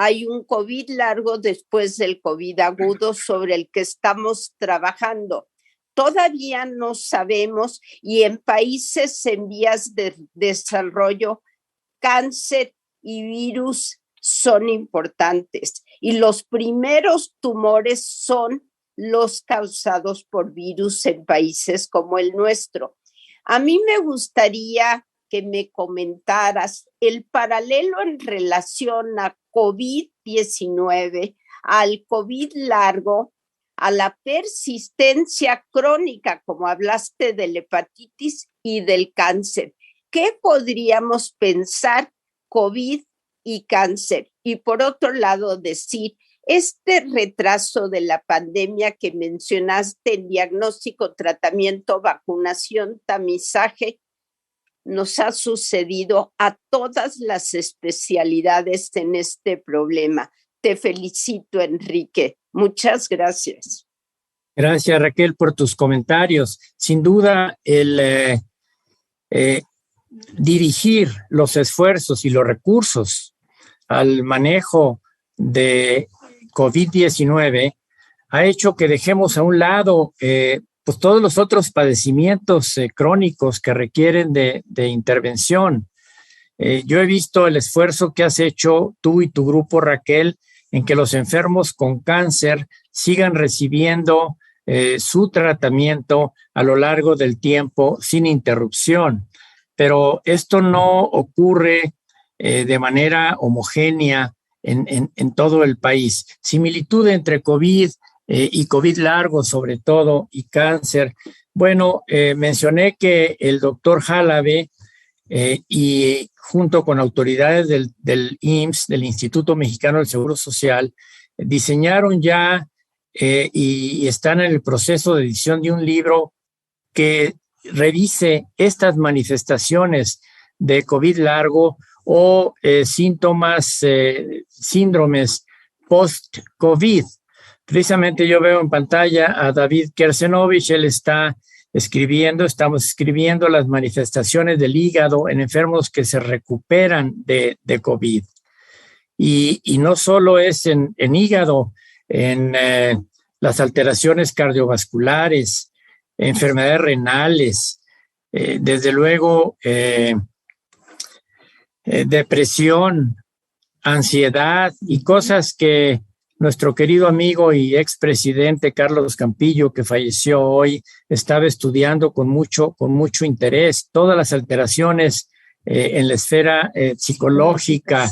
hay un COVID largo después del COVID agudo sobre el que estamos trabajando. Todavía no sabemos y en países en vías de desarrollo, cáncer y virus son importantes y los primeros tumores son los causados por virus en países como el nuestro. A mí me gustaría que me comentaras el paralelo en relación a COVID-19, al COVID largo, a la persistencia crónica, como hablaste de la hepatitis y del cáncer. ¿Qué podríamos pensar COVID y cáncer? Y por otro lado, decir, este retraso de la pandemia que mencionaste en diagnóstico, tratamiento, vacunación, tamizaje, nos ha sucedido a todas las especialidades en este problema. Te felicito, Enrique. Muchas gracias. Gracias, Raquel, por tus comentarios. Sin duda, el dirigir los esfuerzos y los recursos al manejo de COVID-19 ha hecho que dejemos a un lado pues todos los otros padecimientos crónicos que requieren de intervención. Yo he visto el esfuerzo que has hecho tú y tu grupo, Raquel, en que los enfermos con cáncer sigan recibiendo su tratamiento a lo largo del tiempo sin interrupción. Pero esto no ocurre de manera homogénea en todo el país. Similitud entre COVID y COVID largo, sobre todo, y cáncer. Bueno, mencioné que el doctor Jalabe y junto con autoridades del IMSS, del Instituto Mexicano del Seguro Social, diseñaron ya y están en el proceso de edición de un libro que revise estas manifestaciones de COVID largo o síntomas, síndromes post-COVID, precisamente yo veo en pantalla a David Kersenovich. Él está estamos escribiendo las manifestaciones del hígado en enfermos que se recuperan de COVID. Y no solo es en hígado, en las alteraciones cardiovasculares, enfermedades renales, desde luego depresión, ansiedad y cosas que nuestro querido amigo y expresidente Carlos Campillo, que falleció hoy, estaba estudiando con mucho interés. Todas las alteraciones en la esfera psicológica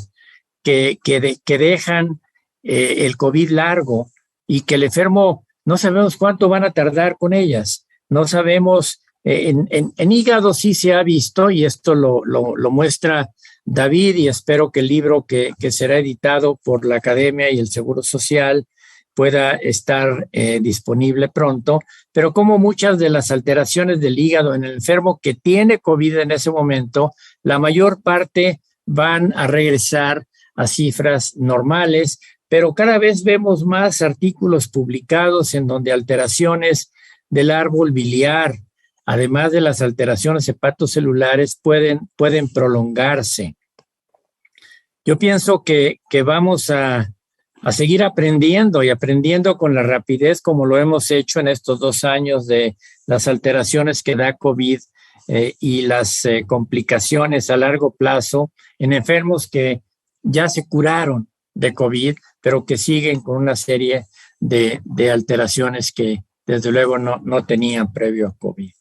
que dejan el COVID largo y que el enfermo no sabemos cuánto van a tardar con ellas. No sabemos, en hígado sí se ha visto, y esto lo muestra David, y espero que el libro que será editado por la Academia y el Seguro Social pueda estar disponible pronto, pero como muchas de las alteraciones del hígado en el enfermo que tiene COVID en ese momento, la mayor parte van a regresar a cifras normales, pero cada vez vemos más artículos publicados en donde alteraciones del árbol biliar, además de las alteraciones hepatocelulares, pueden prolongarse. Yo pienso que vamos a seguir aprendiendo y aprendiendo con la rapidez como lo hemos hecho en estos 2 años de las alteraciones que da COVID y las complicaciones a largo plazo en enfermos que ya se curaron de COVID, pero que siguen con una serie de alteraciones que desde luego no tenían previo a COVID.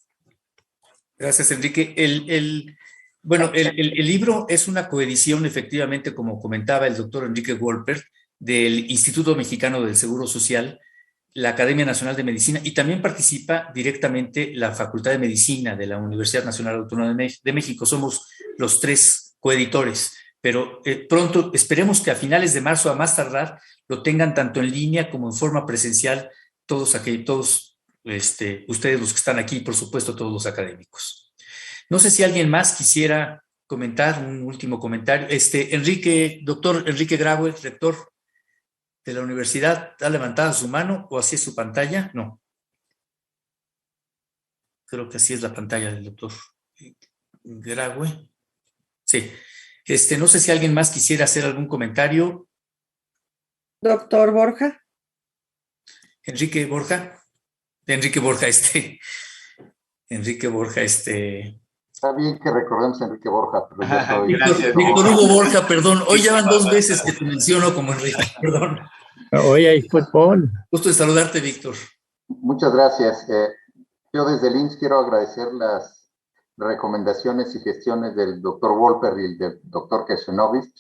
Gracias, Enrique. El libro es una coedición, efectivamente, como comentaba el doctor Enrique Wolpert, del Instituto Mexicano del Seguro Social, la Academia Nacional de Medicina, y también participa directamente la Facultad de Medicina de la Universidad Nacional Autónoma de México. Somos los 3 coeditores, pero pronto, esperemos que a finales de marzo, a más tardar, lo tengan tanto en línea como en forma presencial todos ustedes los que están aquí, por supuesto, todos los académicos. No sé si alguien más quisiera comentar, un último comentario. Doctor Enrique Graue, rector de la universidad, ¿ha levantado su mano o así es su pantalla? No. Creo que así es la pantalla del doctor Graue. Sí. No sé si alguien más quisiera hacer algún comentario. Doctor Borja. Enrique Borja. Está bien que recordemos a Enrique Borja, pero yo soy... Gracias, Víctor Hugo Borja, perdón. Hoy ya van 2 veces que te menciono como Enrique, perdón. Hoy hay fútbol. Gusto de saludarte, Víctor. Muchas gracias. Yo desde el IMSS quiero agradecer las recomendaciones y gestiones del doctor Wolpert y del doctor Kersenovich.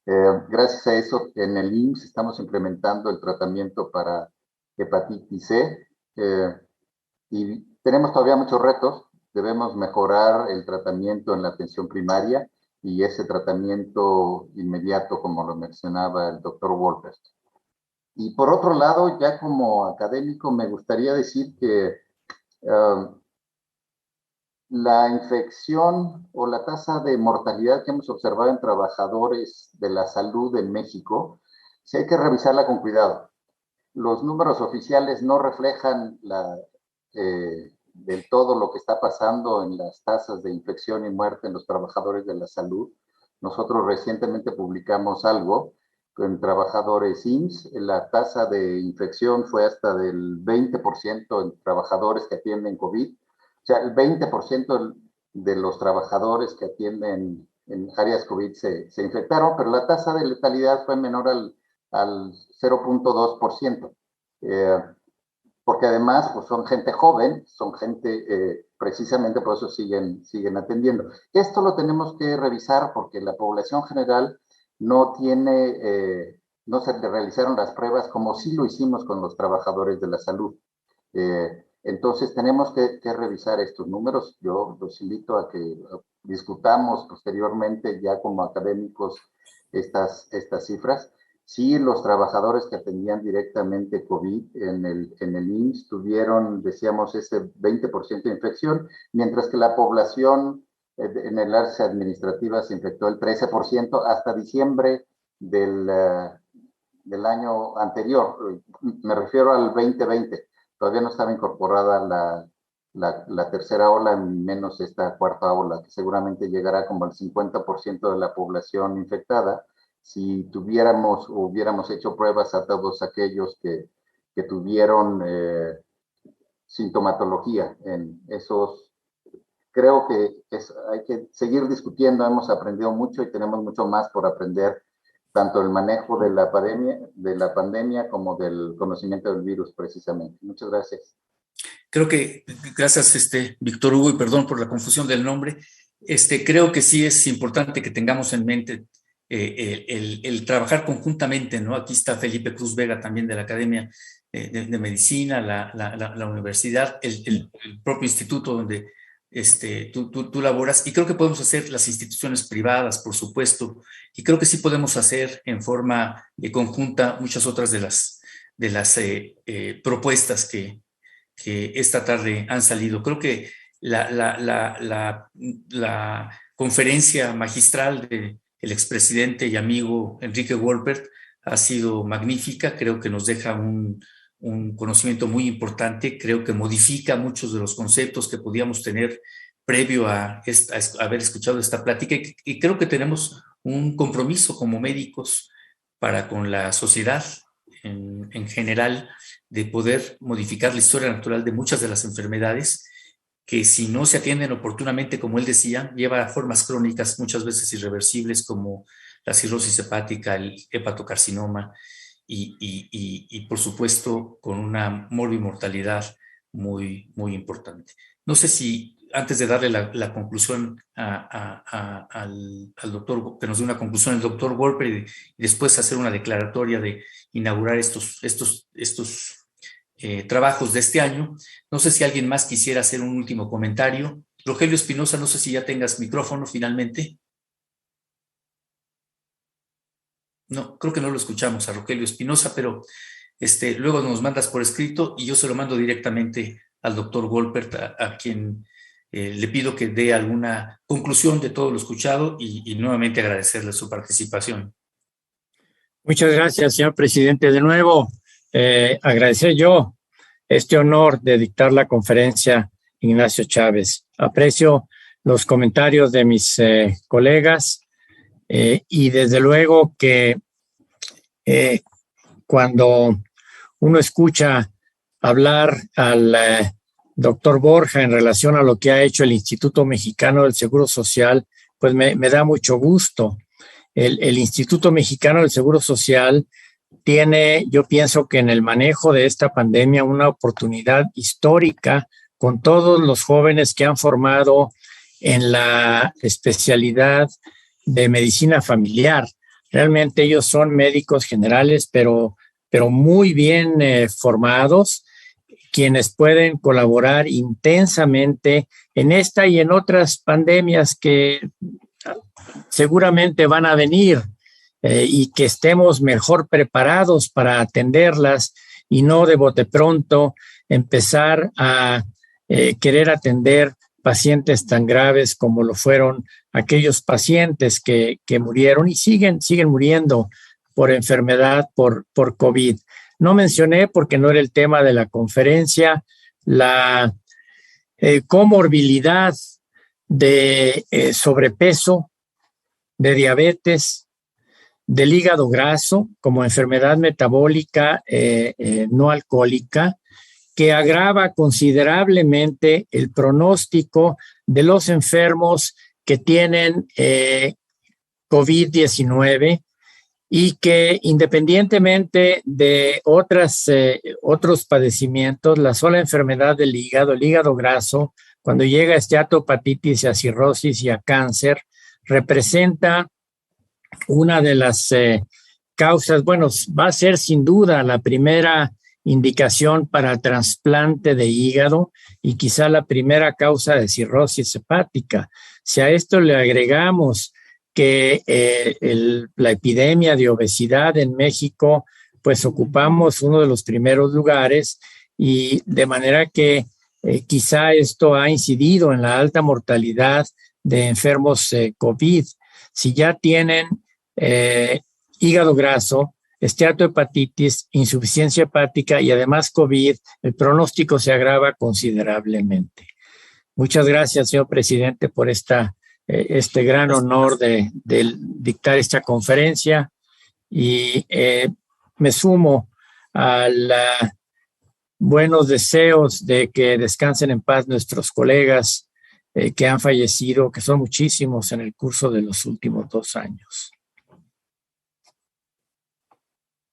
Gracias a eso, en el IMSS estamos implementando el tratamiento para hepatitis C y tenemos todavía muchos retos. Debemos mejorar el tratamiento en la atención primaria y ese tratamiento inmediato, como lo mencionaba el doctor Wolpert. Y por otro lado, ya como académico, me gustaría decir que la infección o la tasa de mortalidad que hemos observado en trabajadores de la salud en México, sí hay que revisarla con cuidado. Los números oficiales no reflejan del todo lo que está pasando en las tasas de infección y muerte en los trabajadores de la salud. Nosotros recientemente publicamos algo con trabajadores IMSS. La tasa de infección fue hasta del 20% en trabajadores que atienden COVID. O sea, el 20% de los trabajadores que atienden en áreas COVID se infectaron, pero la tasa de letalidad fue menor al 0.2%. Porque además pues son gente joven, son gente, precisamente por eso siguen atendiendo. Esto lo tenemos que revisar porque la población general no se realizaron las pruebas como sí lo hicimos con los trabajadores de la salud. Entonces tenemos que revisar estos números. Yo los invito a que discutamos posteriormente ya como académicos estas cifras. Sí, los trabajadores que atendían directamente COVID en el IMSS tuvieron, decíamos, ese 20% de infección, mientras que la población en el área administrativa se infectó el 13% hasta diciembre del del año anterior. Me refiero al 2020. Todavía no estaba incorporada la tercera ola, menos esta cuarta ola, que seguramente llegará como al 50% de la población infectada. Si hubiéramos hecho pruebas a todos aquellos que tuvieron sintomatología en esos. Creo que hay que seguir discutiendo, hemos aprendido mucho y tenemos mucho más por aprender, tanto el manejo de la pandemia como del conocimiento del virus, precisamente. Muchas gracias. Creo que, gracias, Víctor Hugo, y perdón por la confusión del nombre, creo que sí es importante que tengamos en mente el trabajar conjuntamente, ¿no? Aquí está Felipe Cruz Vega, también de la Academia de Medicina, la universidad, el propio instituto donde tú laboras, y creo que podemos hacer las instituciones privadas, por supuesto, y creo que sí podemos hacer en forma conjunta muchas otras de las propuestas que esta tarde han salido. Creo que la conferencia magistral del expresidente y amigo Enrique Wolpert ha sido magnífica. Creo que nos deja un conocimiento muy importante. Creo que modifica muchos de los conceptos que podíamos tener previo a haber escuchado esta plática, y creo que tenemos un compromiso como médicos para con la sociedad en general, de poder modificar la historia natural de muchas de las enfermedades que, si no se atienden oportunamente, como él decía, lleva a formas crónicas muchas veces irreversibles, como la cirrosis hepática, el hepatocarcinoma y por supuesto con una morbimortalidad muy, muy importante. No sé si antes de darle la conclusión al doctor, que nos dé una conclusión el doctor Wolpert, y después hacer una declaratoria de inaugurar estos trabajos de este año. No sé si alguien más quisiera hacer un último comentario. Rogelio Espinosa, no sé si ya tengas micrófono finalmente. No, creo que no lo escuchamos a Rogelio Espinosa, pero luego nos mandas por escrito y yo se lo mando directamente al doctor Wolpert, a quien le pido que dé alguna conclusión de todo lo escuchado, y nuevamente agradecerle su participación. Muchas gracias, señor presidente. De nuevo, agradecer yo este honor de dictar la conferencia Ignacio Chávez. Aprecio los comentarios de mis colegas y desde luego que cuando uno escucha hablar al doctor Borja en relación a lo que ha hecho el Instituto Mexicano del Seguro Social, pues me da mucho gusto. El Instituto Mexicano del Seguro Social tiene, yo pienso que en el manejo de esta pandemia, una oportunidad histórica con todos los jóvenes que han formado en la especialidad de medicina familiar. Realmente ellos son médicos generales, pero muy bien formados, quienes pueden colaborar intensamente en esta y en otras pandemias que seguramente van a venir, y que estemos mejor preparados para atenderlas y no de bote pronto empezar a querer atender pacientes tan graves como lo fueron aquellos pacientes que murieron y siguen muriendo por enfermedad, por COVID. No mencioné, porque no era el tema de la conferencia, la comorbilidad de sobrepeso, de diabetes, del hígado graso como enfermedad metabólica no alcohólica, que agrava considerablemente el pronóstico de los enfermos que tienen COVID-19, y que, independientemente de otros padecimientos, la sola enfermedad del hígado, el hígado graso, cuando llega a esteatopatitis, a cirrosis y a cáncer, representa una de las causas, bueno, va a ser sin duda la primera indicación para trasplante de hígado y quizá la primera causa de cirrosis hepática. Si a esto le agregamos que la epidemia de obesidad en México, pues ocupamos uno de los primeros lugares, y de manera que quizá esto ha incidido en la alta mortalidad de enfermos COVID. Si ya tienen hígado graso, esteatohepatitis, insuficiencia hepática y además COVID, el pronóstico se agrava considerablemente. Muchas gracias, señor presidente, por este gran honor de dictar esta conferencia y me sumo a los buenos deseos de que descansen en paz nuestros colegas que han fallecido, que son muchísimos en el curso de los últimos 2 años.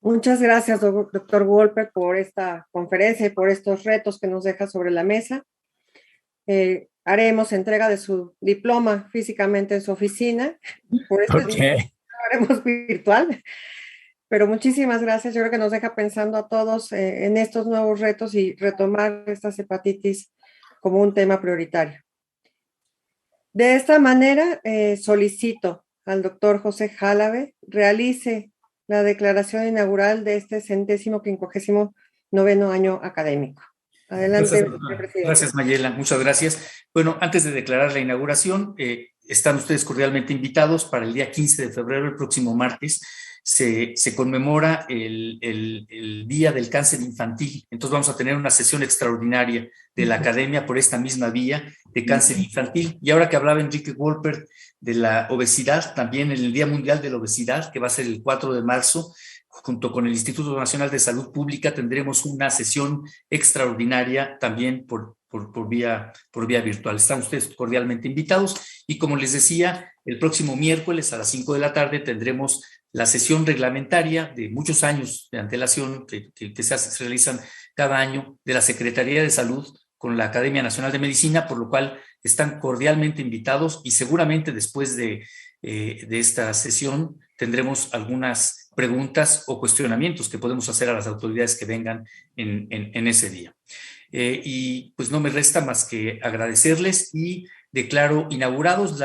Muchas gracias, doctor Wolpert, por esta conferencia y por estos retos que nos deja sobre la mesa. Haremos entrega de su diploma físicamente en su oficina. Por este día lo haremos virtual. Pero muchísimas gracias. Yo creo que nos deja pensando a todos en estos nuevos retos y retomar estas hepatitis como un tema prioritario. De esta manera, solicito al doctor José Jalabe realice la declaración inaugural de este 159º año académico. Adelante, presidente. Gracias, Mayela. Muchas gracias. Bueno, antes de declarar la inauguración, están ustedes cordialmente invitados para el día 15 de febrero, el próximo martes. Se conmemora el Día del Cáncer Infantil. Entonces vamos a tener una sesión extraordinaria de la Academia por esta misma vía de cáncer infantil. Y ahora que hablaba Enrique Wolpert de la obesidad, también en el Día Mundial de la Obesidad, que va a ser el 4 de marzo, junto con el Instituto Nacional de Salud Pública, tendremos una sesión extraordinaria también por vía virtual. Están ustedes cordialmente invitados y, como les decía, el próximo miércoles a las 5 de la tarde tendremos la sesión reglamentaria de muchos años de antelación que se realizan cada año de la Secretaría de Salud con la Academia Nacional de Medicina, por lo cual están cordialmente invitados y seguramente después de esta sesión tendremos algunas preguntas o cuestionamientos que podemos hacer a las autoridades que vengan en ese día. Y pues no me resta más que agradecerles y declaro inaugurados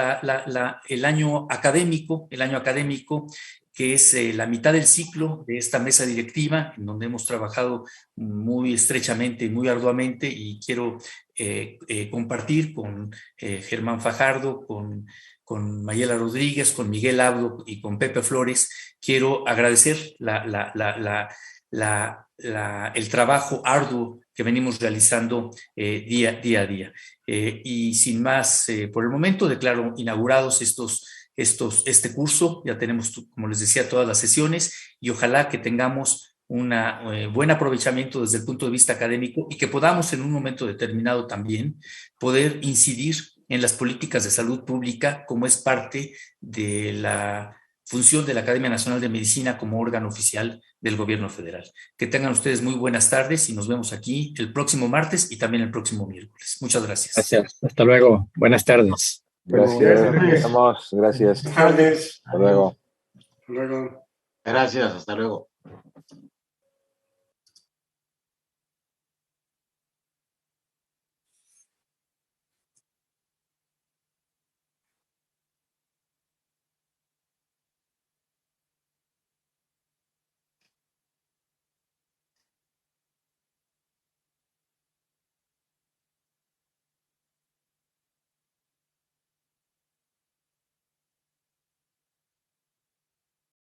el año académico, que es la mitad del ciclo de esta mesa directiva, en donde hemos trabajado muy estrechamente y muy arduamente, y quiero compartir con Germán Fajardo, con Mayela Rodríguez, con Miguel Abdo y con Pepe Flores. Quiero agradecer el trabajo arduo que venimos realizando día a día. Y sin más, por el momento declaro inaugurados este curso. Ya tenemos, como les decía, todas las sesiones y ojalá que tengamos un buen aprovechamiento desde el punto de vista académico y que podamos en un momento determinado también poder incidir en las políticas de salud pública como es parte de la función de la Academia Nacional de Medicina como órgano oficial del gobierno federal. Que tengan ustedes muy buenas tardes y nos vemos aquí el próximo martes y también el próximo miércoles. Muchas gracias. Gracias. Hasta luego. Buenas tardes. Gracias. Gracias. Buenas tardes. Hasta luego. Hasta luego. Gracias. Hasta luego.